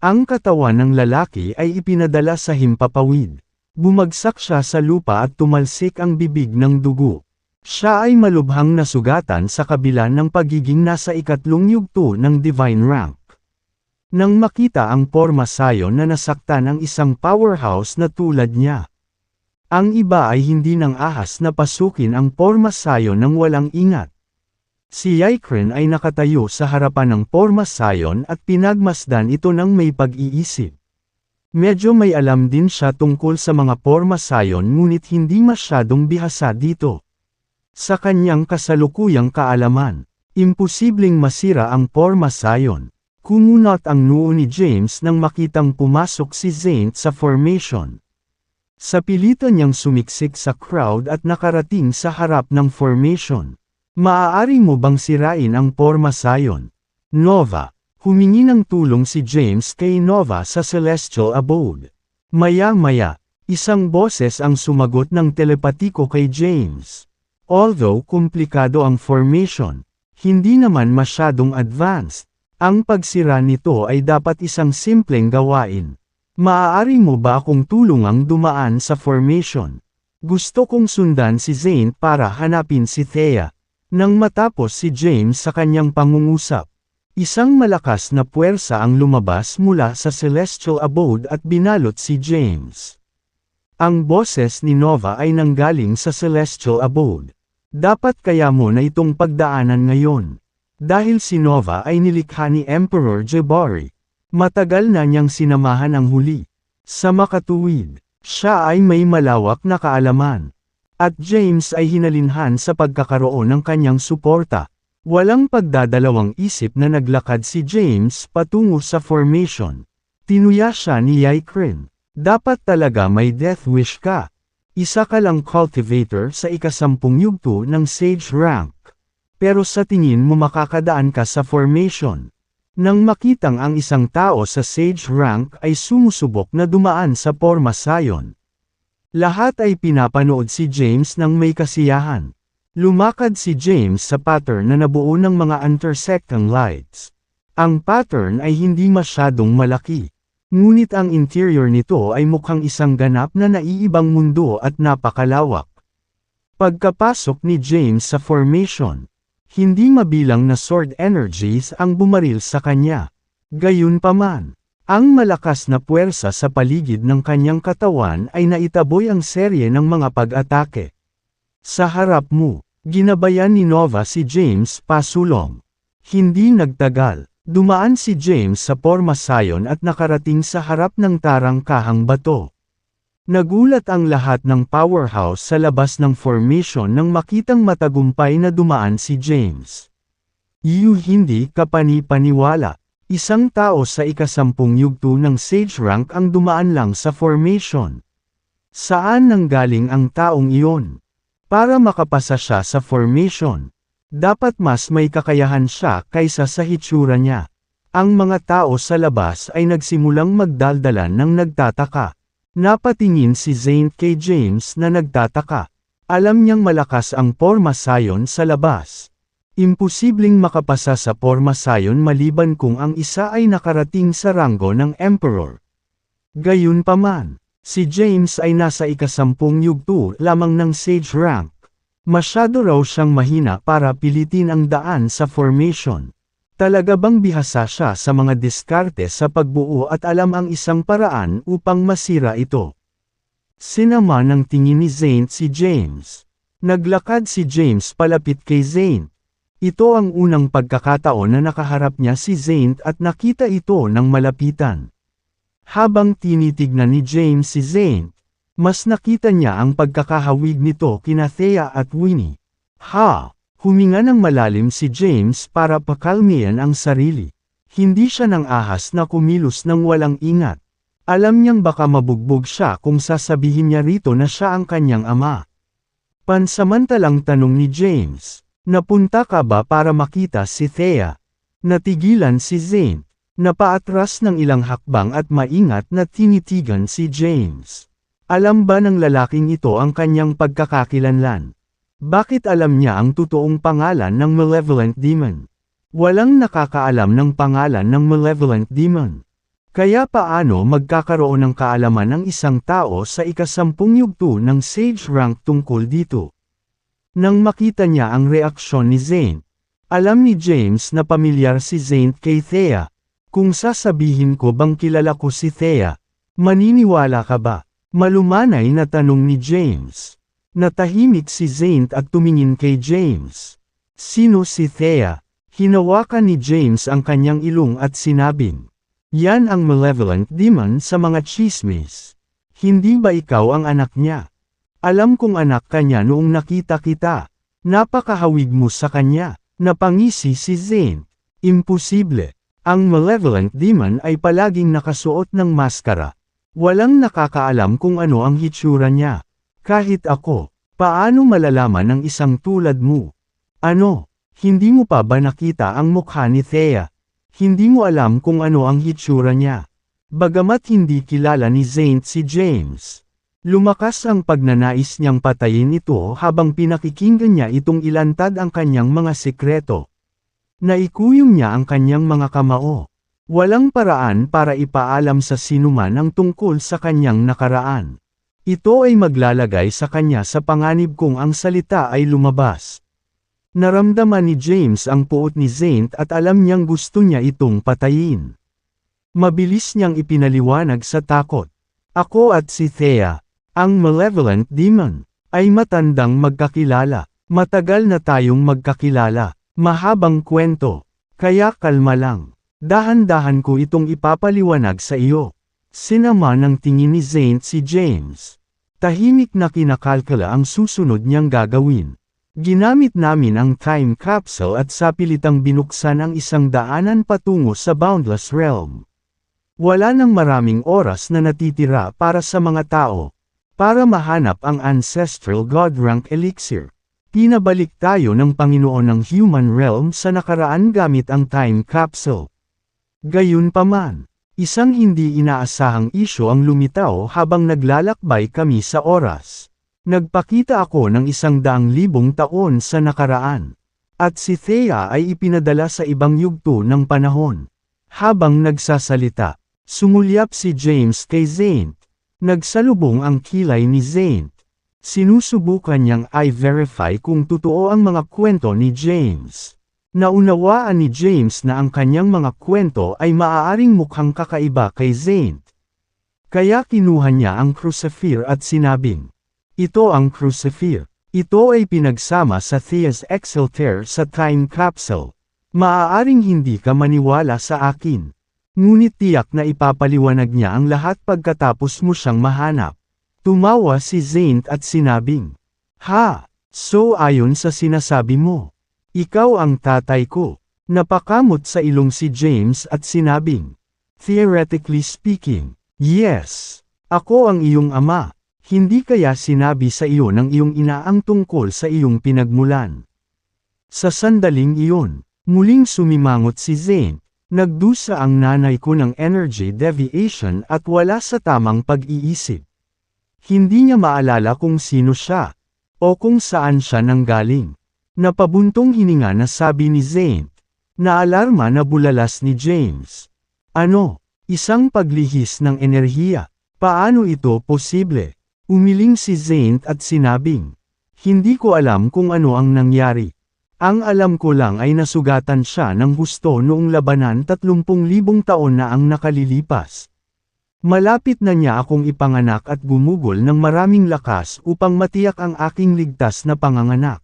Ang katawan ng lalaki ay ipinadala sa himpapawid. Bumagsak siya sa lupa at tumalsik ang bibig ng dugo. Siya ay malubhang nasugatan sa kabila ng pagiging nasa ikatlong yugto ng divine rank. Nang makita ang pormasayon na nasaktan ang isang powerhouse na tulad niya. Ang iba ay hindi nang ahas na pasukin ang pormasayon nang walang ingat. Si Yikrin ay nakatayo sa harapan ng pormasayon at pinagmasdan ito ng may pag-iisip. Medyo may alam din siya tungkol sa mga pormasayon ngunit hindi masyadong bihasa dito. Sa kanyang kasalukuyang kaalaman, imposibleng masira ang pormasayon. Kumunot ang noo ni James nang makitang pumasok si Zane sa formation. Sa pilitan niyang sumiksik sa crowd at nakarating sa harap ng formation. Maaari mo bang sirain ang pormasayon? Nova. Humingi ng tulong si James kay Nova sa Celestial Abode. Maya-maya, isang boses ang sumagot ng telepatiko kay James. Although komplikado ang formation, hindi naman masyadong advanced. Ang pagsira nito ay dapat isang simpleng gawain. Maaari mo ba akong tulungang dumaan sa formation? Gusto kong sundan si Zane para hanapin si Thea. Nang matapos si James sa kanyang pangungusap, isang malakas na puwersa ang lumabas mula sa Celestial Abode at binalot si James. Ang boses ni Nova ay nanggaling sa Celestial Abode. Dapat kaya mo na itong pagdaanan ngayon. Dahil si Nova ay nilikha ni Emperor Jabari. Matagal na niyang sinamahan ang huli. Sa makatuwid, siya ay may malawak na kaalaman. At James ay hinalinhan sa pagkakaroon ng kanyang suporta. Walang pagdadalawang isip na naglakad si James patungo sa formation. Tinuya siya ni Yikrin. Dapat talaga may death wish ka. Isa ka lang cultivator sa ika-10 yugto ng Sage rank. Pero sa tingin mo makakadaan ka sa formation. Nang makitang ang isang tao sa Sage rank ay sumusubok na dumaan sa pormasayon. Lahat ay pinapanood si James ng may kasiyahan. Lumakad si James sa pattern na nabuo ng mga intersecting lights. Ang pattern ay hindi masyadong malaki. Ngunit ang interior nito ay mukhang isang ganap na naiibang mundo at napakalawak. Pagkapasok ni James sa formation, hindi mabilang na sword energies ang bumaril sa kanya. Gayunpaman, ang malakas na puwersa sa paligid ng kanyang katawan ay naitaboy ang serye ng mga pag-atake. Sa harap mo, ginabayan ni Nova si James pasulong. Hindi nagtagal, dumaan si James sa pormasayon at nakarating sa harap ng tarangkahang bato. Nagulat ang lahat ng powerhouse sa labas ng formation nang makitang matagumpay na dumaan si James. Hindi ka panipaniwala. Isang tao sa ika-10 yugto ng Sage Rank ang dumaan lang sa formation. Saan nanggaling ang taong iyon? Para makapasa siya sa formation, dapat mas may kakayahan siya kaysa sa hitsura niya. Ang mga tao sa labas ay nagsimulang magdaldalan ng nagtataka. Napatingin si Zane kay James na nagtataka. Alam niyang malakas ang pormasayon sa labas. Imposibleng makapasa sa pormasayon maliban kung ang isa ay nakarating sa ranggo ng Emperor. Gayunpaman, si James ay nasa ika-10 yugto lamang ng Sage Rank. Masyado raw siyang mahina para pilitin ang daan sa formation. Talaga bang bihasa siya sa mga diskarte sa pagbuo at alam ang isang paraan upang masira ito? Sinama ng tingin ni Zane si James. Naglakad si James palapit kay Zane. Ito ang unang pagkakataon na nakaharap niya si Zane at nakita ito ng malapitan. Habang tinitignan ni James si Zane, mas nakita niya ang pagkakahawig nito kina Thea at Winnie. Huminga ng malalim si James para pakalmihan ang sarili. Hindi siya nang ahas na kumilos ng walang ingat. Alam niyang baka mabugbog siya kung sasabihin niya rito na siya ang kanyang ama. Pansamantalang tanong ni James, napunta ka ba para makita si Thea? Natigilan si Zane, napaatras ng ilang hakbang at maingat na tinitigan si James. Alam ba ng lalaking ito ang kanyang pagkakakilanlan? Bakit alam niya ang totoong pangalan ng Malevolent Demon? Walang nakakaalam ng pangalan ng Malevolent Demon. Kaya paano magkakaroon ng kaalaman ng isang tao sa ika-10 yugto ng Sage Rank tungkol dito? Nang makita niya ang reaksyon ni Zane, alam ni James na pamilyar si Zane kay Thea. Kung sasabihin ko bang kilala ko si Thea, maniniwala ka ba? Malumanay na tanong ni James. Natahimik si Zane at tumingin kay James. Sino si Thea? Hinawakan ni James ang kanyang ilong at sinabing, yan ang Malevolent Demon sa mga chismis. Hindi ba ikaw ang anak niya? Alam kong anak ka niya noong nakita kita. Napakahawig mo sa kanya. Napangisi si Zane. Imposible. Ang Malevolent Demon ay palaging nakasuot ng maskara. Walang nakakaalam kung ano ang hitsura niya. Kahit ako, paano malalaman ng isang tulad mo? Ano, hindi mo pa ba nakita ang mukha ni Thea? Hindi mo alam kung ano ang hitsura niya. Bagamat hindi kilala ni Zane si James. Lumakas ang pagnanais niyang patayin ito habang pinakikinggan niya itong ilantad ang kanyang mga sikreto. Naikuyom niya ang kanyang mga kamao. Walang paraan para ipaalam sa sinuman ang tungkol sa kanyang nakaraan. Ito ay maglalagay sa kanya sa panganib kung ang salita ay lumabas. Naramdaman ni James ang puot ni Zane at alam niyang gusto niya itong patayin. Mabilis niyang ipinaliwanag sa takot. Ako at si Thea, ang Malevolent Demon, ay matandang magkakilala. Matagal na tayong magkakilala. Mahabang kwento. Kaya kalma lang. Dahan-dahan ko itong ipapaliwanag sa iyo. Sinama ng tingin ni Zane si James. Tahimik na kinakalkala ang susunod niyang gagawin. Ginamit namin ang time capsule at sapilitang binuksan ang isang daanan patungo sa Boundless Realm. Wala nang maraming oras na natitira para sa mga tao. Para mahanap ang Ancestral God Rank Elixir. Pinabalik tayo ng Panginoon ng Human Realm sa nakaraan gamit ang time capsule. Gayunpaman, isang hindi inaasahang isyu ang lumitaw habang naglalakbay kami sa oras. Nagpakita ako ng 100,000 taon sa nakaraan. At si Thea ay ipinadala sa ibang yugto ng panahon. Habang nagsasalita, sumulyap si James kay Zane. Nagsalubong ang kilay ni Zane. Sinusubukan niyang i-verify kung totoo ang mga kwento ni James. Naunawaan ni James na ang kanyang mga kwento ay maaaring mukhang kakaiba kay Zane. Kaya kinuha niya ang crucifer at sinabing, "Ito ang crucifer. Ito ay pinagsama sa Thea's Exalter sa time capsule. Maaaring hindi ka maniwala sa akin. Ngunit tiyak na ipapaliwanag niya ang lahat pagkatapos mo siyang mahanap." Tumawa si Zane at sinabing, "Ha, so ayon sa sinasabi mo, ikaw ang tatay ko." Napakamot sa ilong si James at sinabing, "Theoretically speaking, yes, ako ang iyong ama. Hindi kaya sinabi sa iyo ng iyong ina ang tungkol sa iyong pinagmulan?" Sa sandaling iyon, muling sumimangot si Zane. Nagdusa ang nanay ko ng energy deviation at wala sa tamang pag-iisip. Hindi niya maalala kung sino siya, o kung saan siya nanggaling. Napabuntong hininga na sabi ni Zane. Naalarma na bulalas ni James. "Ano? Isang paglihis ng enerhiya? Paano ito posible?" Umiling si Zane at sinabing, "Hindi ko alam kung ano ang nangyari. Ang alam ko lang ay nasugatan siya ng husto noong labanan 30,000 taon na ang nakalilipas. Malapit na niya akong ipanganak at gumugol ng maraming lakas upang matiyak ang aking ligtas na panganganak.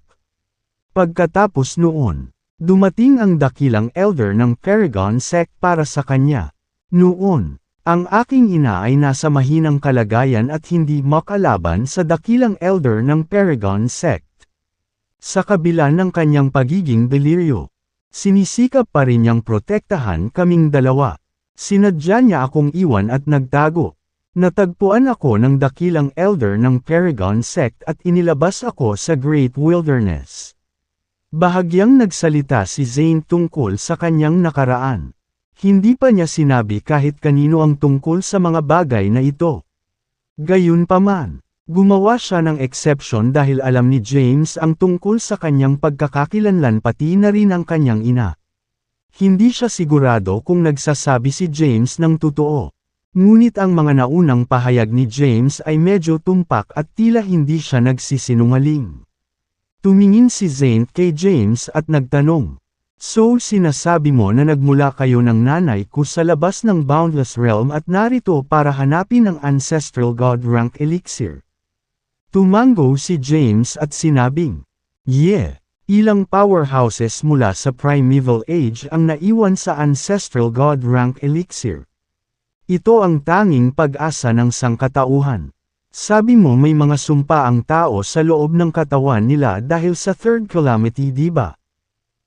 Pagkatapos noon, dumating ang dakilang elder ng Paragon sect para sa kanya. Noon, ang aking ina ay nasa mahinang kalagayan at hindi makalaban sa dakilang elder ng Paragon sect. Sa kabila ng kanyang pagiging deliryo, sinisikap pa rin niyang protektahan kaming dalawa. Sinadya niya akong iwan at nagtago. Natagpuan ako ng dakilang elder ng Paragon sect at inilabas ako sa Great Wilderness." Bahagyang nagsalita si Zane tungkol sa kanyang nakaraan. Hindi pa niya sinabi kahit kanino ang tungkol sa mga bagay na ito. Gayunpaman, gumawa siya ng exception dahil alam ni James ang tungkol sa kanyang pagkakakilanlan pati na rin ang kanyang ina. Hindi siya sigurado kung nagsasabi si James ng totoo. Ngunit ang mga naunang pahayag ni James ay medyo tumpak at tila hindi siya nagsisinungaling. Tumingin si Zane kay James at nagtanong, "So sinasabi mo na nagmula kayo ng nanay ko sa labas ng Boundless Realm at narito para hanapin ang Ancestral God Rank Elixir?" Tumango si James at sinabing, "Yeah. Ilang powerhouses mula sa Primeval Age ang naiwan sa Ancestral God Rank Elixir. Ito ang tanging pag-asa ng sangkatauhan. Sabi mo may mga sumpa ang tao sa loob ng katawan nila dahil sa third calamity, di ba?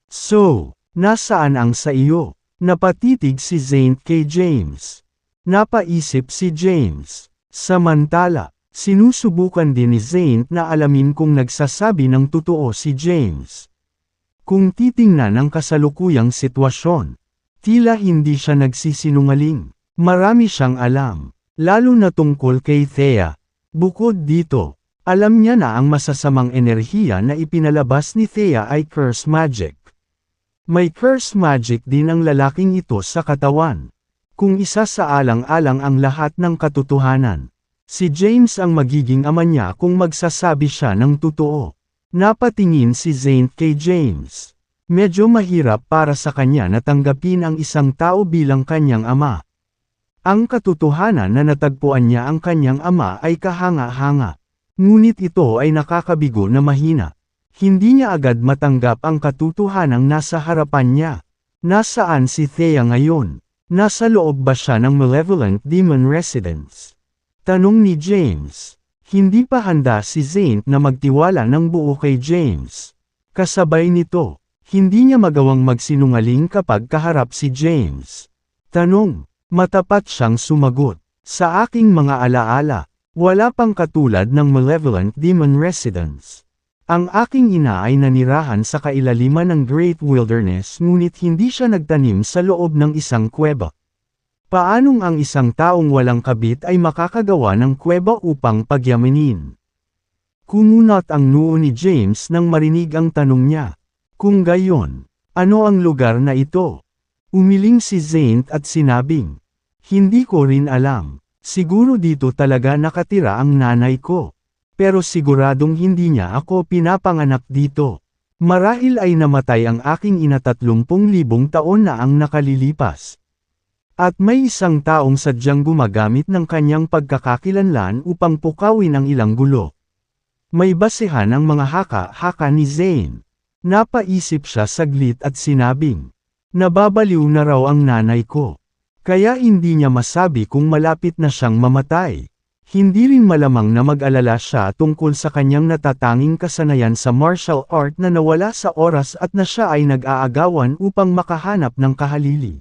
So, nasaan ang sa iyo?" Napatitig si Zane kay James. Napaisip si James. Samantala, sinusubukan din ni Zane na alamin kung nagsasabi ng totoo si James. Kung titingnan ang kasalukuyang sitwasyon, tila hindi siya nagsisinungaling. Marami siyang alam, lalo na tungkol kay Thea. Bukod dito, alam niya na ang masasamang enerhiya na ipinalabas ni Thea ay curse magic. May curse magic din ang lalaking ito sa katawan. Kung isa sa alang-alang ang lahat ng katotohanan, si James ang magiging ama niya kung magsasabi siya ng totoo. Napatingin si Zane kay James. Medyo mahirap para sa kanya na tanggapin ang isang tao bilang kanyang ama. Ang katotohanan na natagpuan niya ang kanyang ama ay kahanga-hanga. Ngunit ito ay nakakabigo na mahina. Hindi niya agad matanggap ang katotohanang nasa harapan niya. Nasaan si Thea ngayon? Nasa loob ba siya ng malevolent demon residence? Tanong ni James. Hindi pa handa si Zane na magtiwala ng buo kay James. Kasabay nito, hindi niya magawang magsinungaling kapag kaharap si James. Tanong. Matapat siyang sumagot. Sa aking mga alaala, wala pang katulad ng malevolent demon residence. Ang aking ina ay nanirahan sa kailaliman ng Great Wilderness ngunit hindi siya nagtanim sa loob ng isang kuweba. Paanong ang isang taong walang kabit ay makakagawa ng kuweba upang pagyamanin? Kumunat ang noo ni James nang marinig ang tanong niya. Kung gayon, ano ang lugar na ito? Umiling si Zane at sinabing, "Hindi ko rin alam. Siguro dito talaga nakatira ang nanay ko." Pero siguradong hindi niya ako pinapanganak dito. Marahil ay namatay ang aking ina 30,000 taon na ang nakalilipas. At may isang taong sadyang gumagamit ng kanyang pagkakakilanlan upang pukawin ang ilang gulo. May basehan ang mga haka-haka ni Zane. Napaisip siya saglit at sinabing, nababaliw na raw ang nanay ko. Kaya hindi niya masabi kung malapit na siyang mamatay. Hindi rin malamang na mag-alala siya tungkol sa kanyang natatanging kasanayan sa martial art na nawala sa oras at na siya ay nag-aagawan upang makahanap ng kahalili.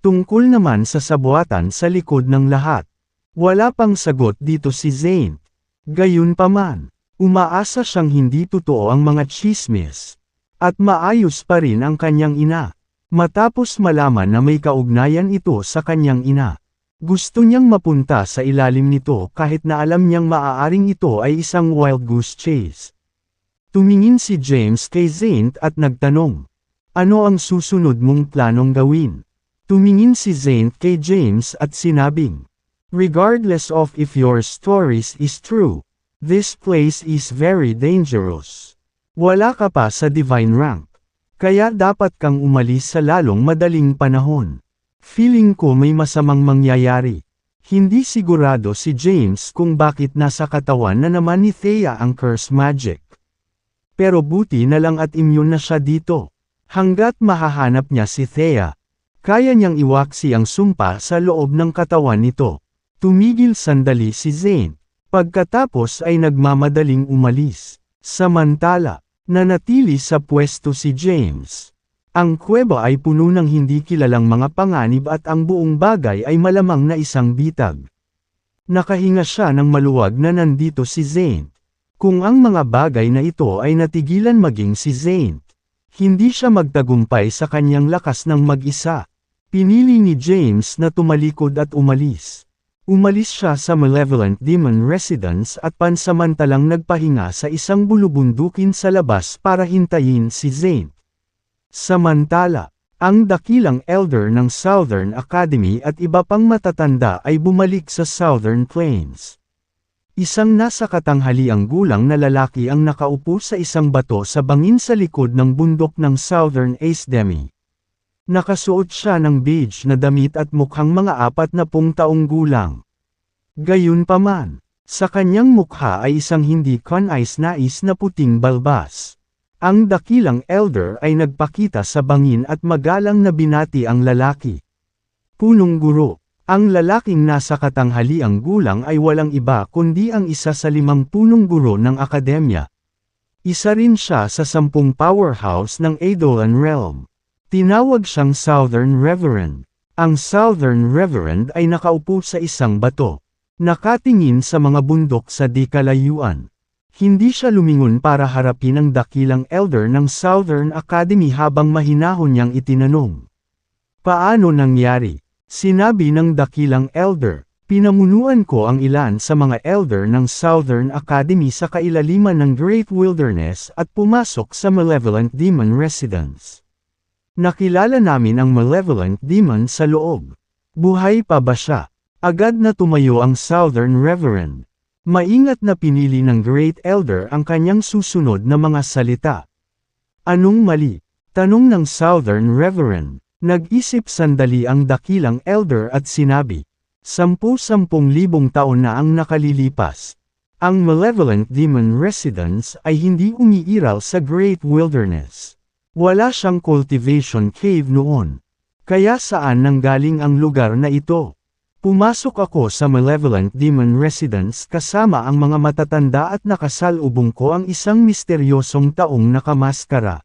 Tungkol naman sa sabuatan sa likod ng lahat. Wala pang sagot dito si Zane. Gayunpaman, umaasa siyang hindi totoo ang mga tsismis. At maayos pa rin ang kanyang ina. Matapos malaman na may kaugnayan ito sa kanyang ina. Gusto niyang mapunta sa ilalim nito kahit na alam niyang maaaring ito ay isang wild goose chase. Tumingin si James kay Zane at nagtanong, ano ang susunod mong planong gawin? Tumingin si Zane kay James at sinabing, regardless of if your stories is true, this place is very dangerous. Wala ka pa sa divine rank. Kaya dapat kang umalis sa lalong madaling panahon. Feeling ko may masamang mangyayari. Hindi sigurado si James kung bakit nasa katawan na naman ni Thea ang curse magic. Pero buti na lang at immune na siya dito. Hanggat mahahanap niya si Thea, kaya niyang iwaksi ang sumpa sa loob ng katawan nito. Tumigil sandali si Zane. Pagkatapos ay nagmamadaling umalis. Samantala, nanatili sa pwesto si James. Ang kuweba ay puno ng hindi kilalang mga panganib at ang buong bagay ay malamang na isang bitag. Nakahinga siya ng maluwag na nandito si Zane. Kung ang mga bagay na ito ay natigilan maging si Zane, hindi siya magtagumpay sa kanyang lakas ng mag-isa. Pinili ni James na tumalikod at umalis. Umalis siya sa Malevolent Demon Residence at pansamantalang nagpahinga sa isang bulubundukin sa labas para hintayin si Zane. Samantala, ang dakilang elder ng Southern Academy at iba pang matatanda ay bumalik sa Southern Plains. Isang nasa katanghaliang gulang na lalaki ang nakaupo sa isang bato sa bangin sa likod ng bundok ng Southern Academy. Nakasuot siya ng beige na damit at mukhang mga 40 taong gulang. Gayunpaman, sa kanyang mukha ay isang hindi kanais-nais na puting balbas. Ang dakilang elder ay nagpakita sa bangin at magalang na binati ang lalaki. Punong guro, ang lalaking nasa katanghaliang gulang ay walang iba kundi ang isa sa 5 punong guro ng akademya. Isa rin siya sa 10 powerhouse ng Edolan Realm. Tinawag siyang Southern Reverend. Ang Southern Reverend ay nakaupo sa isang bato. Nakatingin sa mga bundok sa di kalayuan. Hindi siya lumingon para harapin ang dakilang elder ng Southern Academy habang mahinahon niyang itinanong. Paano nangyari? Sinabi ng dakilang elder, pinamunuan ko ang ilan sa mga elder ng Southern Academy sa kailaliman ng Great Wilderness at pumasok sa Malevolent Demon Residence. Nakilala namin ang Malevolent Demon sa loob. Buhay pa ba siya? Agad na tumayo ang Southern Reverend. Maingat na pinili ng Great Elder ang kanyang susunod na mga salita. Anong mali? Tanong ng Southern Reverend. Nag-isip sandali ang dakilang elder at sinabi, 10,000 taon na ang nakalilipas. Ang Malevolent Demon Residence ay hindi umiiral sa Great Wilderness. Wala siyang cultivation cave noon. Kaya saan nanggaling ang lugar na ito? Pumasok ako sa Malevolent Demon Residence kasama ang mga matatanda at nakasalubong ko ang isang misteryosong taong nakamaskara.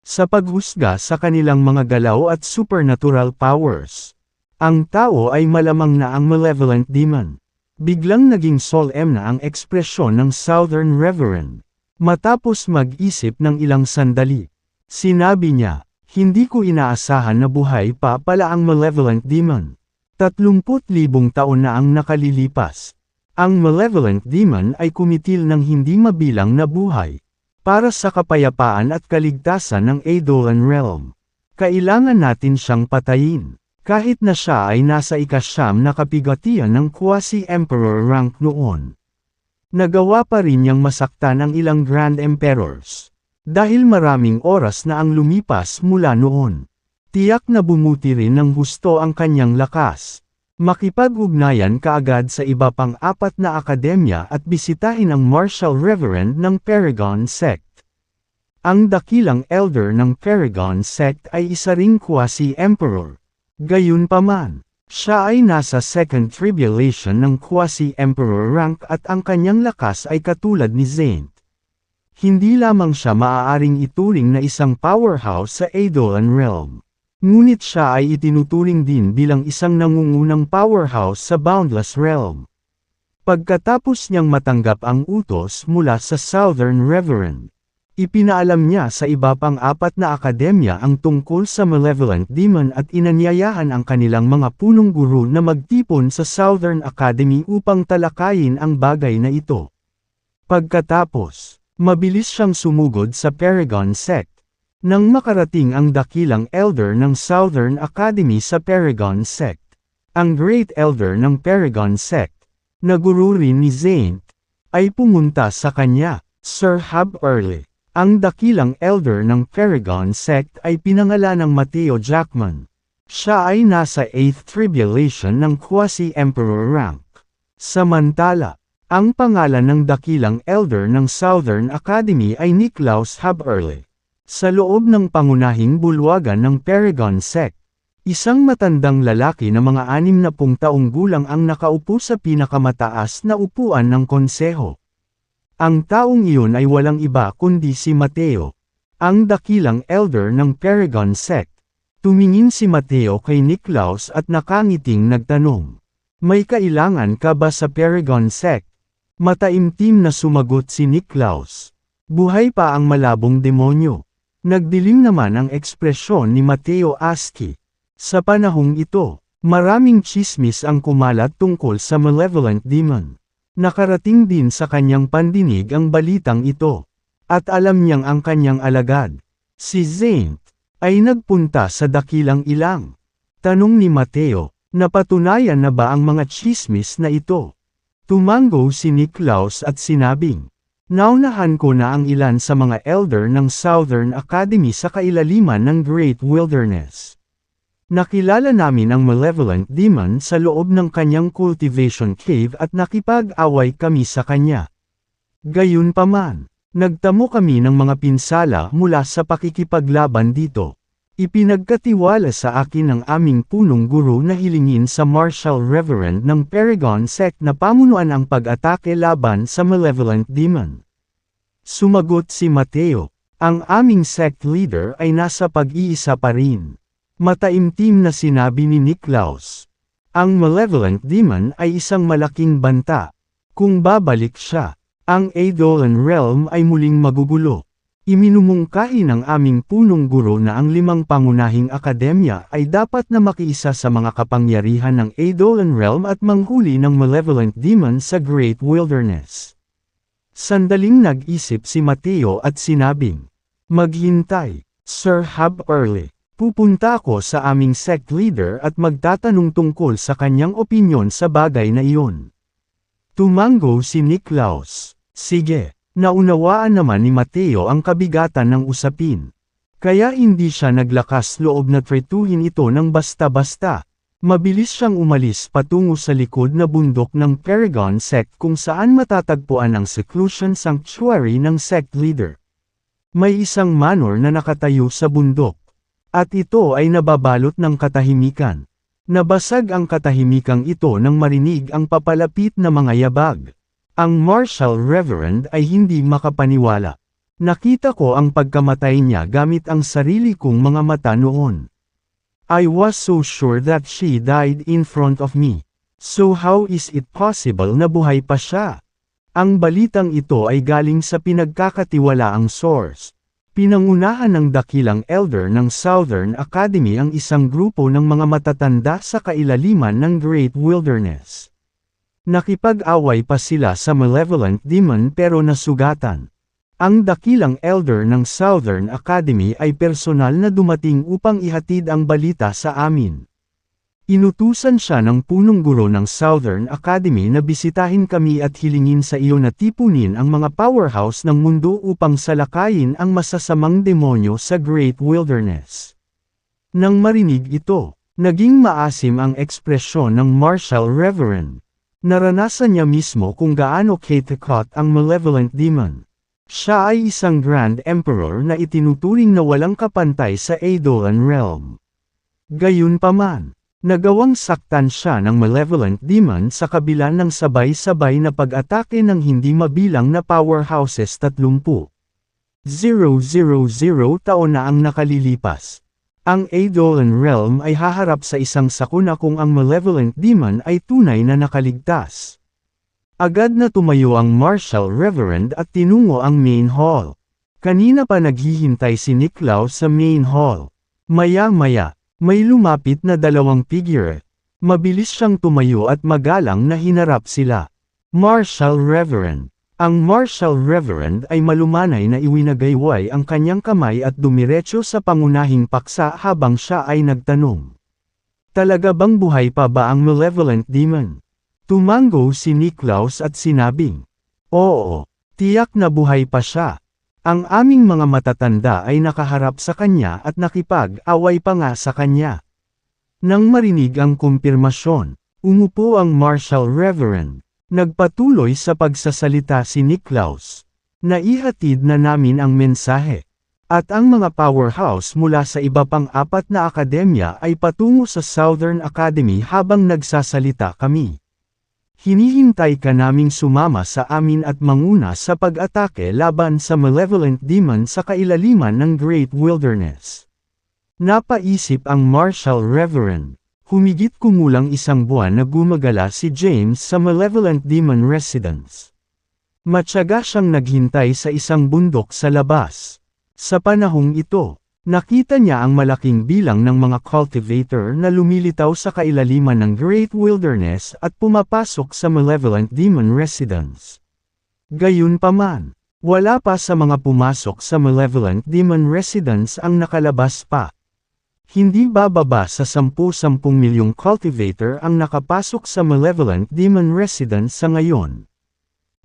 Sa paghusga sa kanilang mga galaw at supernatural powers, ang tao ay malamang na ang Malevolent Demon. Biglang naging solemn na ang ekspresyon ng Southern Reverend. Matapos mag-isip ng ilang sandali, sinabi niya, hindi ko inaasahan na buhay pa pala ang Malevolent Demon. 30,000 taon na ang nakalilipas. Ang Malevolent Demon ay kumitil ng hindi mabilang na buhay. Para sa kapayapaan at kaligtasan ng Edolan Realm. Kailangan natin siyang patayin. Kahit na siya ay nasa ika-9 na kapigatian ng quasi-emperor rank noon. Nagawa pa rin niyang masaktan ang ilang Grand Emperors. Dahil maraming oras na ang lumipas mula noon. Tiyak na bumuti rin ng husto ang kanyang lakas. Makipag-ugnayan kaagad sa iba pang 4 na akademya at bisitahin ang Martial Reverend ng Paragon Sect. Ang dakilang elder ng Paragon Sect ay isa ring quasi-emperor. Gayunpaman, siya ay nasa second tribulation ng quasi-emperor rank at ang kanyang lakas ay katulad ni Zaint. Hindi lamang siya maaaring ituring na isang powerhouse sa Edolan Realm. Ngunit siya ay itinuturing din bilang isang nangungunang powerhouse sa Boundless Realm. Pagkatapos niyang matanggap ang utos mula sa Southern Reverend, ipinaalam niya sa iba pang 4 na akademya ang tungkol sa Malevolent Demon at inanyayahan ang kanilang mga punong guro na magtipon sa Southern Academy upang talakayin ang bagay na ito. Pagkatapos, mabilis siyang sumugod sa Paragon Sect. Nang makarating ang dakilang elder ng Southern Academy sa Paragon Sect, ang Great Elder ng Paragon Sect, na guro rin ni Zaint, ay pumunta sa kanya. Sir Hab Early, ang dakilang elder ng Paragon Sect ay pinangalan ng Mateo Jackman. Siya ay nasa 8th Tribulation ng Quasi-Emperor rank. Samantala, ang pangalan ng dakilang elder ng Southern Academy ay Niklaus Hab Early. Sa loob ng pangunahing bulwagan ng Paragon Sect, isang matandang lalaki na mga 60 taong gulang ang nakaupo sa pinakamataas na upuan ng konseho. Ang taong iyon ay walang iba kundi si Mateo, ang dakilang elder ng Paragon Sect. Tumingin si Mateo kay Niklaus at nakangiting nagtanong, "May kailangan ka ba sa Paragon Sect?" Mataimtim na sumagot si Niklaus, "Buhay pa ang malabong demonyo." Nagdilim naman ang ekspresyon ni Mateo Aski. Sa panahong ito, maraming tsismis ang kumalat tungkol sa Malevolent Demon. Nakarating din sa kanyang pandinig ang balitang ito. At alam niyang ang kanyang alagad, si Zaint, ay nagpunta sa dakilang ilang. Tanong ni Mateo, napatunayan na ba ang mga tsismis na ito? Tumango si Niklaus at sinabing, "Naunahan ko na ang ilan sa mga elder ng Southern Academy sa kailaliman ng Great Wilderness. Nakilala namin ang Malevolent Demon sa loob ng kanyang cultivation cave at nakipag-away kami sa kanya. Gayunpaman, nagtamo kami ng mga pinsala mula sa pakikipaglaban dito. Ipinagkatiwala sa akin ng aming punong guro na hilingin sa Martial Reverend ng Paragon Sect na pamunuan ang pag-atake laban sa Malevolent Demon." Sumagot si Mateo, "Ang aming sect leader ay nasa pag-iisa pa rin." Mataimtim na sinabi ni Niklaus, "Ang Malevolent Demon ay isang malaking banta. Kung babalik siya, ang Edolan Realm ay muling magugulo." Iminumungkahi ng aming punong guro na ang 5 pangunahing akademya ay dapat na makiisa sa mga kapangyarihan ng Edolan Realm at manghuli ng Malevolent Demon sa Great Wilderness. Sandaling nag-isip si Mateo at sinabing, "Maghintay, Sir Hab Early. Pupunta ako sa aming sect leader at magtatanong tungkol sa kanyang opinyon sa bagay na iyon." Tumango si Niklaus. Sige. Naunawaan naman ni Mateo ang kabigatan ng usapin. Kaya hindi siya naglakas loob na tretuhin ito ng basta-basta. Mabilis siyang umalis patungo sa likod na bundok ng Paragon Sect kung saan matatagpuan ang seclusion sanctuary ng sect leader. May isang manor na nakatayo sa bundok. At ito ay nababalot ng katahimikan. Nabasag ang katahimikang ito nang marinig ang papalapit na mga yabag. Ang Martial Reverend ay hindi makapaniwala. "Nakita ko ang pagkamatay niya gamit ang sarili kong mga mata noon. I was so sure that she died in front of me. So how is it possible na buhay pa siya?" Ang balitang ito ay galing sa pinagkakatiwalaang source. Pinangunahan ng dakilang elder ng Southern Academy ang isang grupo ng mga matatanda sa kailaliman ng Great Wilderness. Nakipag-away pa sila sa Malevolent Demon pero nasugatan. Ang dakilang elder ng Southern Academy ay personal na dumating upang ihatid ang balita sa amin. Inutusan siya ng punong guro ng Southern Academy na bisitahin kami at hilingin sa iyo na tipunin ang mga powerhouse ng mundo upang salakayin ang masasamang demonyo sa Great Wilderness. Nang marinig ito, naging maasim ang ekspresyon ng Marshal Reverend. Naranasan niya mismo kung gaano katakot ang malevolent demon. Siya ay isang Grand Emperor na itinuturing na walang kapantay sa Edolan Realm. Gayunpaman, nagawang saktan siya ng malevolent demon sa kabila ng sabay-sabay na pag-atake ng hindi mabilang na powerhouses 30,000 taon na ang nakalilipas. Ang Edolan Realm ay haharap sa isang sakuna kung ang malevolent demon ay tunay na nakaligtas. Agad na tumayo ang Marshal Reverend at tinungo ang main hall. Kanina pa naghihintay si Niklaus sa main hall. Maya-maya, may lumapit na dalawang figure. Mabilis siyang tumayo at magalang na hinarap sila. Marshal Reverend. Ang Marshal Reverend ay malumanay na iwinagayway ang kanyang kamay at dumiretso sa pangunahing paksa habang siya ay nagtanong. Talaga bang buhay pa ba ang malevolent demon? Tumango si Niklaus at sinabing, oo, tiyak na buhay pa siya. Ang aming mga matatanda ay nakaharap sa kanya at nakipag-away pa nga sa kanya. Nang marinig ang kumpirmasyon, umupo ang Marshal Reverend. Nagpatuloy sa pagsasalita si Niklaus. Naihatid na namin ang mensahe. At ang mga powerhouse mula sa iba pang 4 na akademya ay patungo sa Southern Academy habang nagsasalita kami. Hinihintay ka naming sumama sa amin at manguna sa pag-atake laban sa malevolent demon sa kailaliman ng Great Wilderness. Napaisip ang Marshal Reverend. Humigit kumulang 1 buwan na gumagala si James sa malevolent demon residence. Matyaga siyang naghintay sa isang bundok sa labas. Sa panahong ito, nakita niya ang malaking bilang ng mga cultivator na lumilitaw sa kailaliman ng Great Wilderness at pumapasok sa malevolent demon residence. Gayunpaman, wala pa sa mga pumasok sa malevolent demon residence ang nakalabas pa. Hindi bababa sa 10 milyong cultivator ang nakapasok sa malevolent demon residence sa ngayon.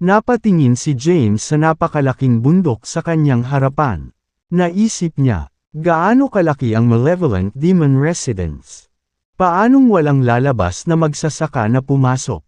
Napatingin si James sa napakalaking bundok sa kanyang harapan. Naisip niya, gaano kalaki ang malevolent demon residence? Paanong walang lalabas na magsasaka na pumasok?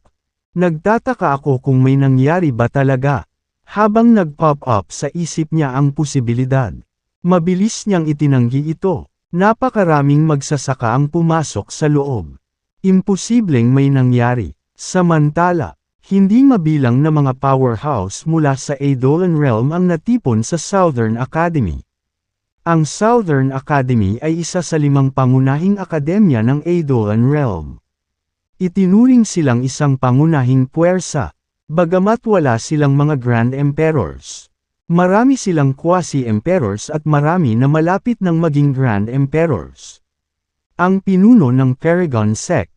Nagtataka ako kung may nangyari ba talaga. Habang nag-pop up sa isip niya ang posibilidad. Mabilis niyang itinanggi ito. Napakaraming magsasaka ang pumasok sa loob. Imposibleng may nangyari. Samantala, hindi mabilang na mga powerhouse mula sa Edolan Realm ang natipon sa Southern Academy. Ang Southern Academy ay isa sa 5 pangunahing akademya ng Edolan Realm. Itinuring silang isang pangunahing puwersa, bagamat wala silang mga Grand Emperors. Marami silang quasi-emperors at marami na malapit ng maging Grand Emperors. Ang pinuno ng Paragon Sect,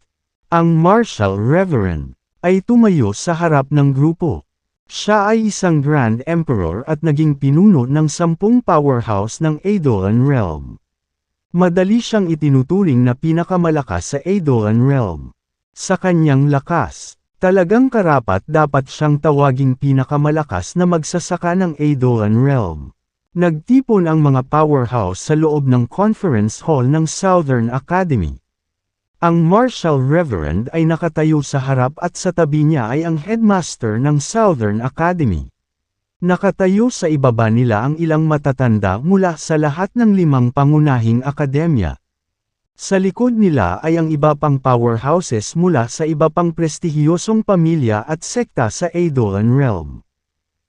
ang Marshal Reverend, ay tumayo sa harap ng grupo. Siya ay isang Grand Emperor at naging pinuno ng 10 powerhouse ng Edolan Realm. Madali siyang itinuturing na pinakamalakas sa Edolan Realm. Sa kanyang lakas, talagang karapat dapat siyang tawaging pinakamalakas na magsasaka ng Edolan Realm. Nagtipon ang mga powerhouse sa loob ng conference hall ng Southern Academy. Ang Marshal Reverend ay nakatayo sa harap at sa tabi niya ay ang headmaster ng Southern Academy. Nakatayo sa ibaba nila ang ilang matatanda mula sa lahat ng 5 pangunahing akademya. Sa likod nila ay ang iba pang powerhouses mula sa iba pang prestihiyosong pamilya at sekta sa Edolan Realm.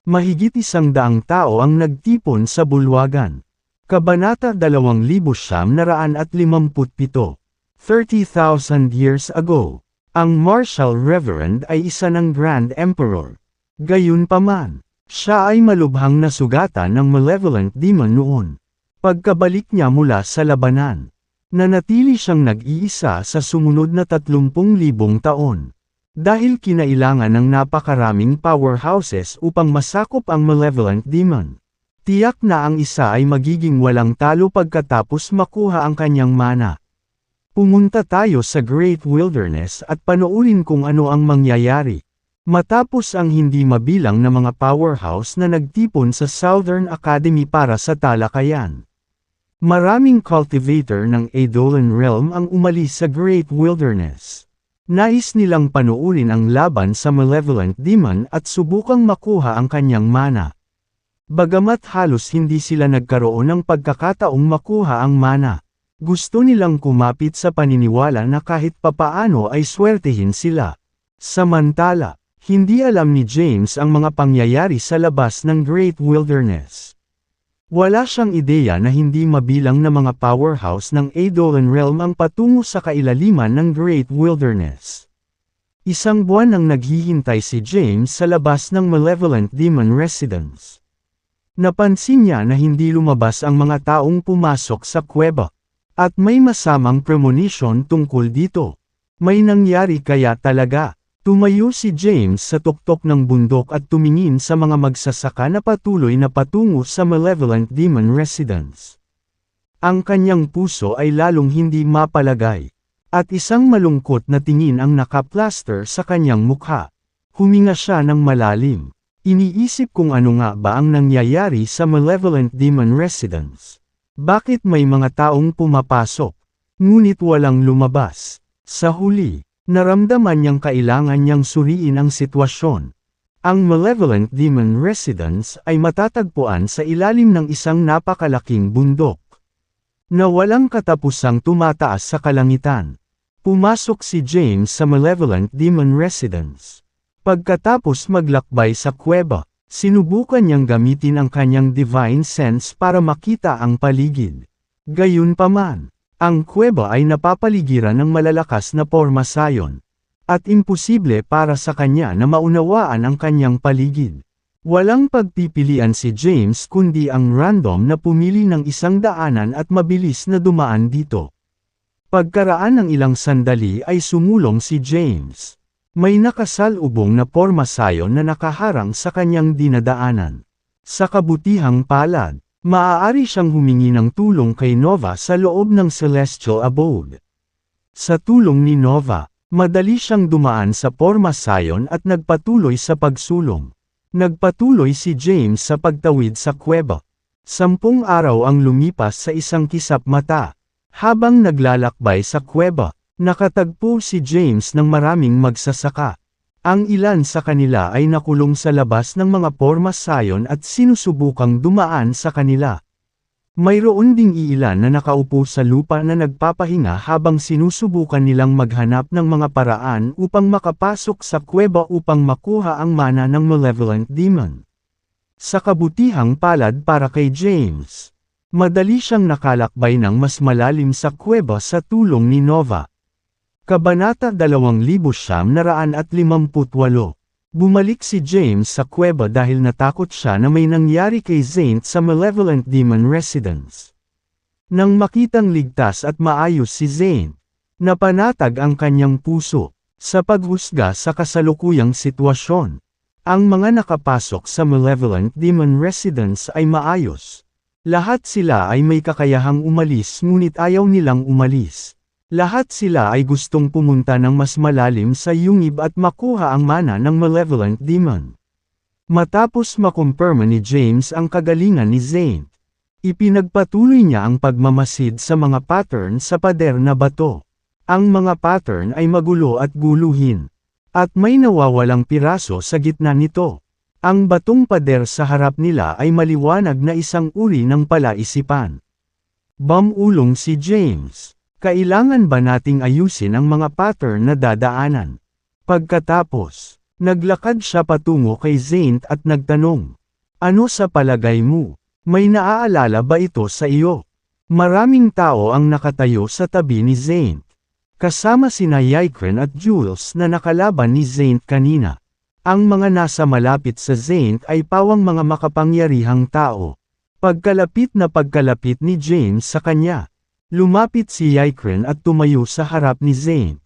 Mahigit 100 tao ang nagtipon sa bulwagan. Kabanata 2957, 30,000 years ago, ang Marshal Reverend ay isa ng Grand Emperor. Gayunpaman, siya ay malubhang nasugatan ng malevolent demon noon. Pagkabalik niya mula sa labanan, nanatili siyang nag-iisa sa sumunod na 30,000 taon. Dahil kinailangan ng napakaraming powerhouses upang masakop ang malevolent demon. Tiyak na ang isa ay magiging walang talo pagkatapos makuha ang kanyang mana. Pumunta tayo sa Great Wilderness at panoorin kung ano ang mangyayari. Matapos ang hindi mabilang na mga powerhouse na nagtipon sa Southern Academy para sa talakayan. Maraming cultivator ng Edolan Realm ang umalis sa Great Wilderness. Nais nilang panoorin ang laban sa malevolent demon at subukang makuha ang kanyang mana. Bagamat halos hindi sila nagkaroon ng pagkakataong makuha ang mana, gusto nilang kumapit sa paniniwala na kahit papaano ay swertehin sila. Samantala, hindi alam ni James ang mga pangyayari sa labas ng Great Wilderness. Wala siyang ideya na hindi mabilang na mga powerhouse ng Edolan Realm ang patungo sa kailaliman ng Great Wilderness. Isang buwan nang naghihintay si James sa labas ng Malevolent Demon Residence. Napansin niya na hindi lumabas ang mga taong pumasok sa kuweba. At may masamang premonition tungkol dito. May nangyari kaya talaga. Tumayo si James sa tuktok ng bundok at tumingin sa mga magsasaka na patuloy na patungo sa Malevolent Demon Residence. Ang kanyang puso ay lalong hindi mapalagay. At isang malungkot na tingin ang nakaplaster sa kanyang mukha. Huminga siya ng malalim. Iniisip kung ano nga ba ang nangyayari sa Malevolent Demon Residence. Bakit may mga taong pumapasok, ngunit walang lumabas? Sa huli, naramdaman niyang kailangan niyang suriin ang sitwasyon. Ang Malevolent Demon Residence ay matatagpuan sa ilalim ng isang napakalaking bundok, na walang katapusang tumataas sa kalangitan. Pumasok si James sa Malevolent Demon Residence. Pagkatapos maglakbay sa kuweba, sinubukan niyang gamitin ang kanyang divine sense para makita ang paligid. Gayunpaman, ang kuweba ay napapaligiran ng malalakas na pormasayon, at imposible para sa kanya na maunawaan ang kanyang paligid. Walang pagpipilian si James kundi ang random na pumili ng isang daanan at mabilis na dumaan dito. Pagkaraan ng ilang sandali ay sumulong si James. May nakasalubong na pormasayon na nakaharang sa kanyang dinadaanan. Sa kabutihang palad, maaari siyang humingi ng tulong kay Nova sa loob ng Celestial Abode. Sa tulong ni Nova, madali siyang dumaan sa pormasayon at nagpatuloy sa pagsulong. Nagpatuloy si James sa pagtawid sa kuweba. 10 araw ang lumipas sa isang kisap mata. Habang naglalakbay sa kuweba, nakatagpo si James ng maraming magsasaka. Ang ilan sa kanila ay nakulong sa labas ng mga pormasayon at sinusubukang dumaan sa kanila. Mayroon ding iilan na nakaupo sa lupa na nagpapahinga habang sinusubukan nilang maghanap ng mga paraan upang makapasok sa kuweba upang makuha ang mana ng Malevolent Demon. Sa kabutihang palad para kay James, madali siyang nakalakbay ng mas malalim sa kuweba sa tulong ni Nova. Kabanata 2958. Bumalik si James sa kuweba dahil natakot siya na may nangyari kay Zaint sa Malevolent Demon Residence. Nang makitang ligtas at maayos si Zaint, napanatag ang kanyang puso sa paghusga sa kasalukuyang sitwasyon. Ang mga nakapasok sa Malevolent Demon Residence ay maayos. Lahat sila ay may kakayahang umalis ngunit ayaw nilang umalis. Lahat sila ay gustong pumunta ng mas malalim sa yungib at makuha ang mana ng Malevolent Demon. Matapos makumpirma ni James ang kagalingan ni Zaint, ipinagpatuloy niya ang pagmamasid sa mga pattern sa pader na bato. Ang mga pattern ay magulo at guluhin, at may nawawalang piraso sa gitna nito. Ang batong pader sa harap nila ay maliwanag na isang uri ng palaisipan. Bumulong si James. Kailangan ba nating ayusin ang mga pattern na dadaanan? Pagkatapos, naglakad siya patungo kay Zaint at nagtanong, "Ano sa palagay mo? May naaalala ba ito sa iyo?" Maraming tao ang nakatayo sa tabi ni Zaint. Kasama sina Yikren at Jules na nakalaban ni Zaint kanina. Ang mga nasa malapit sa Zaint ay pawang mga makapangyarihang tao. Pagkalapit ni James sa kanya, lumapit si Yikren at tumayo sa harap ni Zaint.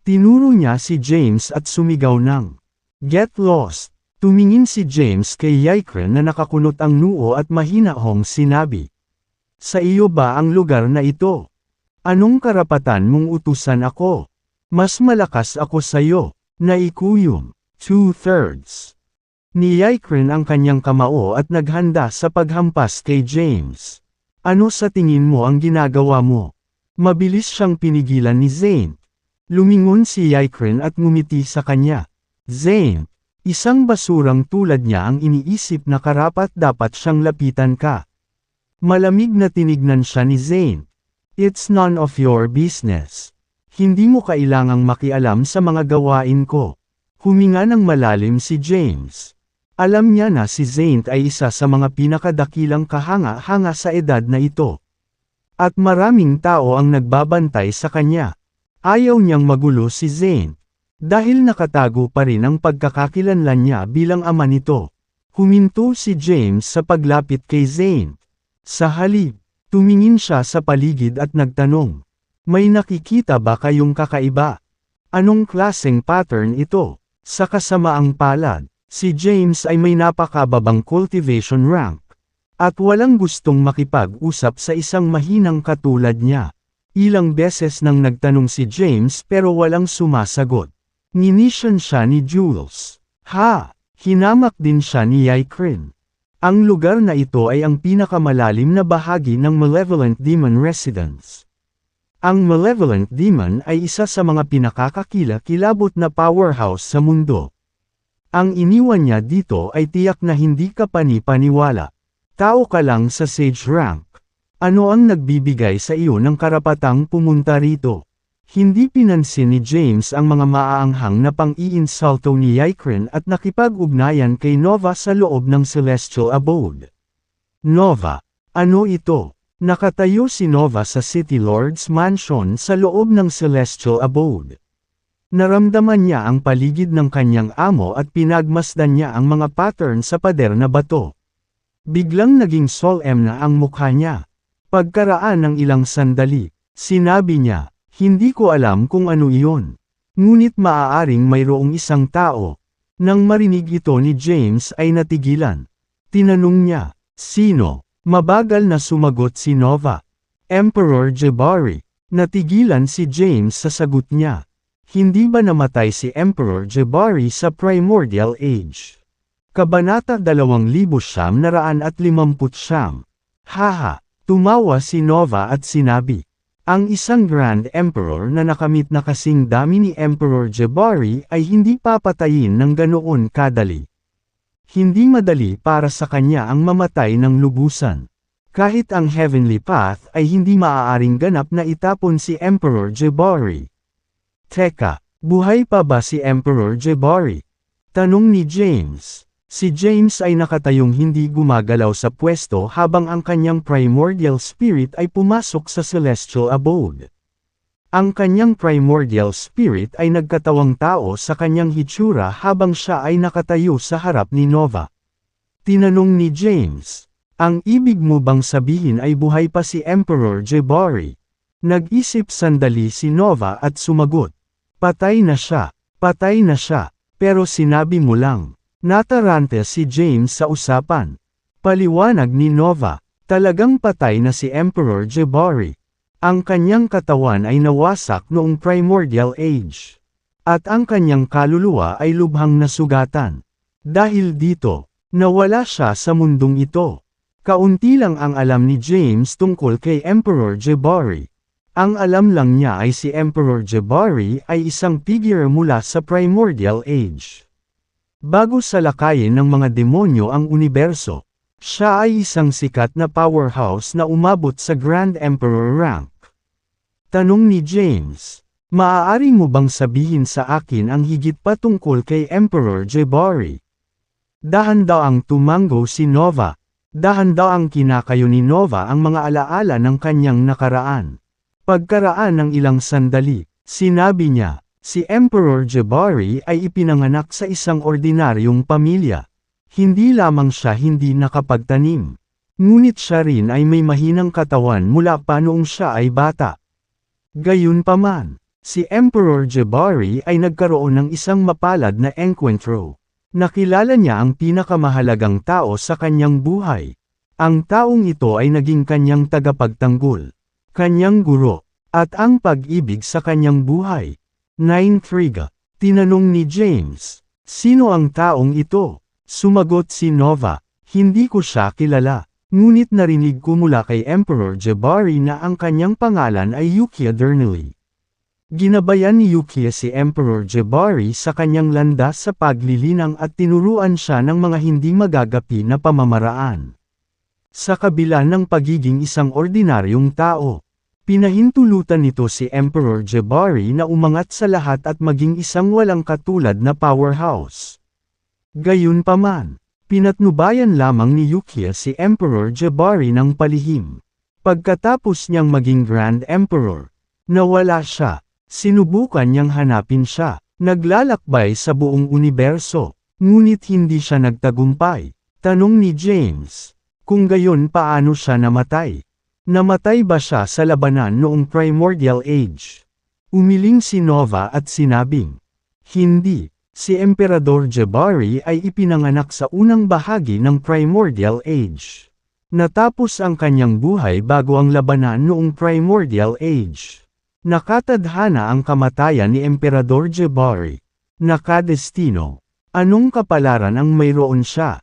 Tinuro niya si James at sumigaw ng, "Get lost!" Tumingin si James kay Yikren na nakakunot ang noo at mahinahong sinabi, "Sa iyo ba ang lugar na ito?" Anong karapatan mong utusan ako? Mas malakas ako sayo. Naikuyom. 2/3. Niyikrin ang kanyang kamao at naghanda sa paghampas kay James. Ano sa tingin mo ang ginagawa mo? Mabilis siyang pinigilan ni Zane. Lumingon si Yikrin at ngumiti sa kanya. Zane, isang basurang tulad niya ang iniisip na karapat-dapat siyang lapitan ka. Malamig na tinignan siya ni Zane. It's none of your business. Hindi mo kailangang makialam sa mga gawain ko. Huminga ng malalim si James. Alam niya na si Zane ay isa sa mga pinakadakilang kahanga-hanga sa edad na ito. At maraming tao ang nagbabantay sa kanya. Ayaw niyang magulo si Zane. Dahil nakatago pa rin ang pagkakakilanlan niya bilang ama nito. Huminto si James sa paglapit kay Zane. Sa halip, tumingin siya sa paligid at nagtanong. May nakikita ba kayong kakaiba? Anong klaseng pattern ito? Sa kasamaang palad, si James ay may napakababang cultivation rank. At walang gustong makipag-usap sa isang mahinang katulad niya. Ilang beses nang nagtanong si James pero walang sumasagot. Ninisyan siya ni Jules. Hinamak din siya ni Yikrin. Ang lugar na ito ay ang pinakamalalim na bahagi ng Malevolent Demon Residence. Ang Malevolent Demon ay isa sa mga pinakakakila-kilabot na powerhouse sa mundo. Ang iniwan niya dito ay tiyak na hindi ka pani-paniwala. Tao ka lang sa sage rank. Ano ang nagbibigay sa iyo ng karapatang pumunta rito? Hindi pinansin ni James ang mga maaanghang na pang-iinsulto ni Yikrin at nakipag-ugnayan kay Nova sa loob ng Celestial Abode. Nova, ano ito? Nakatayo si Nova sa City Lord's Mansion sa loob ng Celestial Abode. Naramdaman niya ang paligid ng kanyang amo at pinagmasdan niya ang mga pattern sa pader na bato. Biglang naging solemn na ang mukha niya. Pagkaraan ng ilang sandali, sinabi niya, hindi ko alam kung ano iyon. Ngunit maaaring mayroong isang tao. Nang marinig ito ni James ay natigilan. Tinanong niya, sino? Mabagal na sumagot si Nova. Emperor Jabari. Natigilan si James sa sagot niya. Hindi ba namatay si Emperor Jabari sa Primordial Age? Kabanata 2959. Haha, tumawa si Nova at sinabi. Ang isang Grand Emperor na nakamit na kasing dami ni Emperor Jabari ay hindi papatayin ng ganoon kadali. Hindi madali para sa kanya ang mamatay ng lubusan. Kahit ang Heavenly Path ay hindi maaaring ganap na itapon si Emperor Jabari. Teka, buhay pa ba si Emperor Jabari? Tanong ni James. Si James ay nakatayong hindi gumagalaw sa pwesto habang ang kanyang primordial spirit ay pumasok sa Celestial Abode. Ang kanyang primordial spirit ay nagkatawang tao sa kanyang hitsura habang siya ay nakatayo sa harap ni Nova. Tinanong ni James, ang ibig mo bang sabihin ay buhay pa si Emperor Jabari? Nag-isip sandali si Nova at sumagot, patay na siya, pero sinabi mo lang. Natarante si James sa usapan. Paliwanag ni Nova, talagang patay na si Emperor Jabari. Ang kanyang katawan ay nawasak noong Primordial Age. At ang kanyang kaluluwa ay lubhang nasugatan. Dahil dito, nawala siya sa mundong ito. Kaunti lang ang alam ni James tungkol kay Emperor Jabari. Ang alam lang niya ay si Emperor Jabari ay isang figure mula sa Primordial Age. Bago salakayin ng mga demonyo ang universo, siya ay isang sikat na powerhouse na umabot sa Grand Emperor rank. Tanong ni James, maaari mo bang sabihin sa akin ang higit pa tungkol kay Emperor Jabari? Dahan-daang tumango si Nova. Dahan-daang kinakayo ni Nova ang mga alaala ng kanyang nakaraan. Pagkaraan ng ilang sandali, sinabi niya, si Emperor Jabari ay ipinanganak sa isang ordinaryong pamilya. Hindi lamang siya hindi nakapagtanim. Ngunit siya rin ay may mahinang katawan mula pa noong siya ay bata. Gayunpaman, si Emperor Jabari ay nagkaroon ng isang mapalad na encuentro. Nakilala niya ang pinakamahalagang tao sa kanyang buhay. Ang taong ito ay naging kanyang tagapagtanggol. Kanyang guro. At ang pag-ibig sa kanyang buhay. Naintriga. Tinanong ni James, sino ang taong ito? Sumagot si Nova, hindi ko siya kilala. Ngunit narinig ko mula kay Emperor Jabari na ang kanyang pangalan ay Yukia Dernelly. Ginabayan ni Yukia si Emperor Jabari sa kanyang landas sa paglilinang at tinuruan siya ng mga hindi magagapi na pamamaraan. Sa kabila ng pagiging isang ordinaryong tao, pinahintulutan nito si Emperor Jabari na umangat sa lahat at maging isang walang katulad na powerhouse. Gayunpaman, pinatnubayan lamang ni Yukia si Emperor Jabari ng palihim. Pagkatapos niyang maging Grand Emperor, nawala siya. Sinubukan niyang hanapin siya. Naglalakbay sa buong universo, ngunit hindi siya nagtagumpay. Tanong ni James, kung gayon paano siya namatay? Namatay ba siya sa labanan noong Primordial Age? Umiling si Nova at sinabing, hindi. Si Emperador Jabari ay ipinanganak sa unang bahagi ng Primordial Age. Natapos ang kanyang buhay bago ang labanan noong Primordial Age. Nakatadhana ang kamatayan ni Emperador Jabari. Nakadestino. Anong kapalaran ang mayroon siya?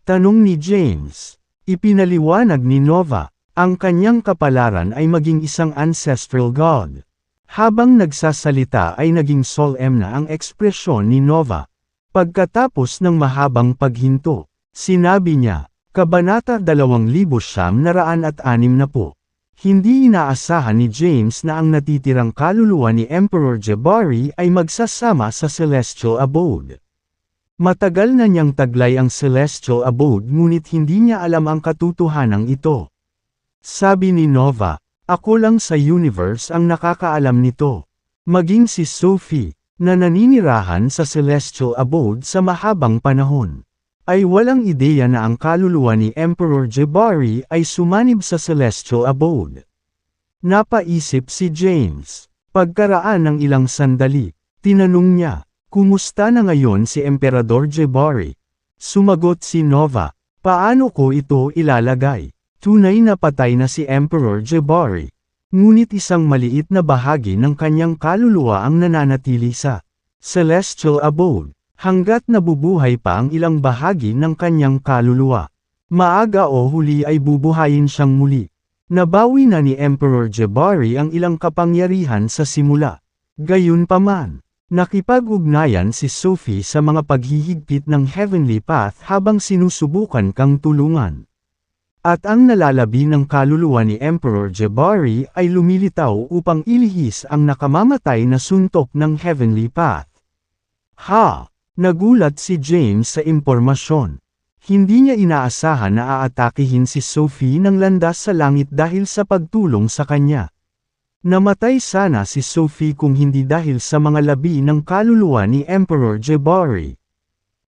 Tanong ni James. Ipinaliwanag ni Nova. Ang kanyang kapalaran ay maging isang ancestral god. Habang nagsasalita ay naging solemn na ang ekspresyon ni Nova. Pagkatapos ng mahabang paghinto, sinabi niya, Kabanata 2960. Hindi inaasahan ni James na ang natitirang kaluluwa ni Emperor Jabari ay magsasama sa Celestial Abode. Matagal na niyang taglay ang Celestial Abode ngunit hindi niya alam ang katotohanan ito. Sabi ni Nova, ako lang sa universe ang nakakaalam nito. Maging si Sophie, na naninirahan sa Celestial Abode sa mahabang panahon, ay walang ideya na ang kaluluwa ni Emperor Jabari ay sumanib sa Celestial Abode. Napaisip si James. Pagkaraan ng ilang sandali, tinanong niya, kumusta na ngayon si Emperador Jabari? Sumagot si Nova, paano ko ito ilalagay? Tunay na patay na si Emperor Jabari. Ngunit isang maliit na bahagi ng kanyang kaluluwa ang nananatili sa Celestial Abode. Hanggat nabubuhay pa ang ilang bahagi ng kanyang kaluluwa. Maaga o huli ay bubuhayin siyang muli. Nabawi na ni Emperor Jabari ang ilang kapangyarihan sa simula. Gayunpaman, nakipag-ugnayan si Sophie sa mga paghihigpit ng Heavenly Path habang sinusubukan kang tulungan. At ang nalalabi ng kaluluwa ni Emperor Jabari ay lumilitaw upang ilihis ang nakamamatay na suntok ng Heavenly Path. Nagulat si James sa impormasyon. Hindi niya inaasahan na aatakihin si Sophie ng landas sa langit dahil sa pagtulong sa kanya. Namatay sana si Sophie kung hindi dahil sa mga labi ng kaluluwa ni Emperor Jabari.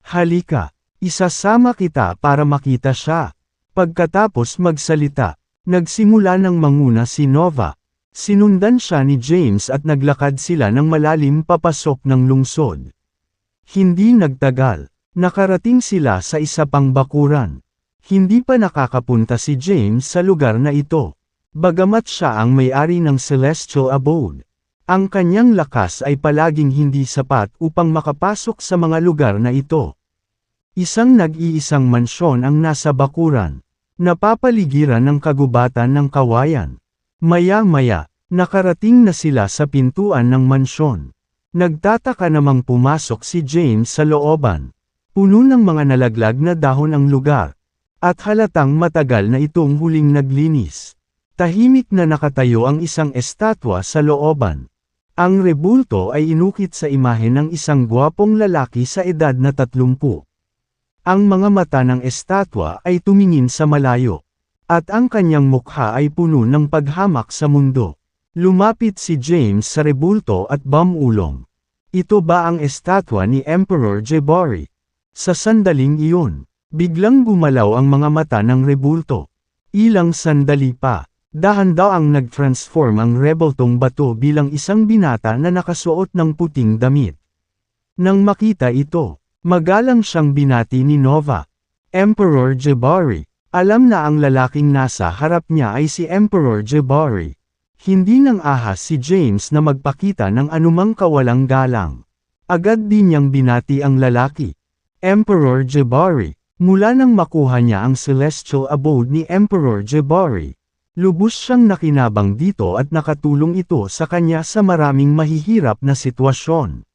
Halika, isasama kita para makita siya. Pagkatapos magsalita, nagsimula ng manguna si Nova. Sinundan siya ni James at naglakad sila ng malalim papasok ng lungsod. Hindi nagtagal, nakarating sila sa isa pang bakuran. Hindi pa nakakapunta si James sa lugar na ito. Bagamat siya ang may-ari ng Celestial Abode, ang kanyang lakas ay palaging hindi sapat upang makapasok sa mga lugar na ito. Isang nag-iisang mansyon ang nasa bakuran, napapaligiran ng kagubatan ng kawayan. Maya-maya, nakarating na sila sa pintuan ng mansyon. Nagtataka namang pumasok si James sa looban. Puno ng mga nalaglag na dahon ang lugar. At halatang matagal na itong huling naglinis. Tahimik na nakatayo ang isang estatwa sa looban. Ang rebulto ay inukit sa imahe ng isang gwapong lalaki sa edad na 30. Ang mga mata ng estatwa ay tumingin sa malayo. At ang kanyang mukha ay puno ng paghamak sa mundo. Lumapit si James sa rebulto at bumulong. Ito ba ang estatwa ni Emperor Jabari? Sa sandaling iyon, biglang gumalaw ang mga mata ng rebulto. Ilang sandali pa, dahan-dahang nag-transform ang rebultong bato bilang isang binata na nakasuot ng puting damit. Nang makita ito, magalang siyang binati ni Nova. Emperor Jabari. Alam na ang lalaking nasa harap niya ay si Emperor Jabari. Hindi nang ahas si James na magpakita ng anumang kawalang galang. Agad din niyang binati ang lalaki. Emperor Jabari. Mula nang makuha niya ang celestial abode ni Emperor Jabari, lubos siyang nakinabang dito at nakatulong ito sa kanya sa maraming mahihirap na sitwasyon.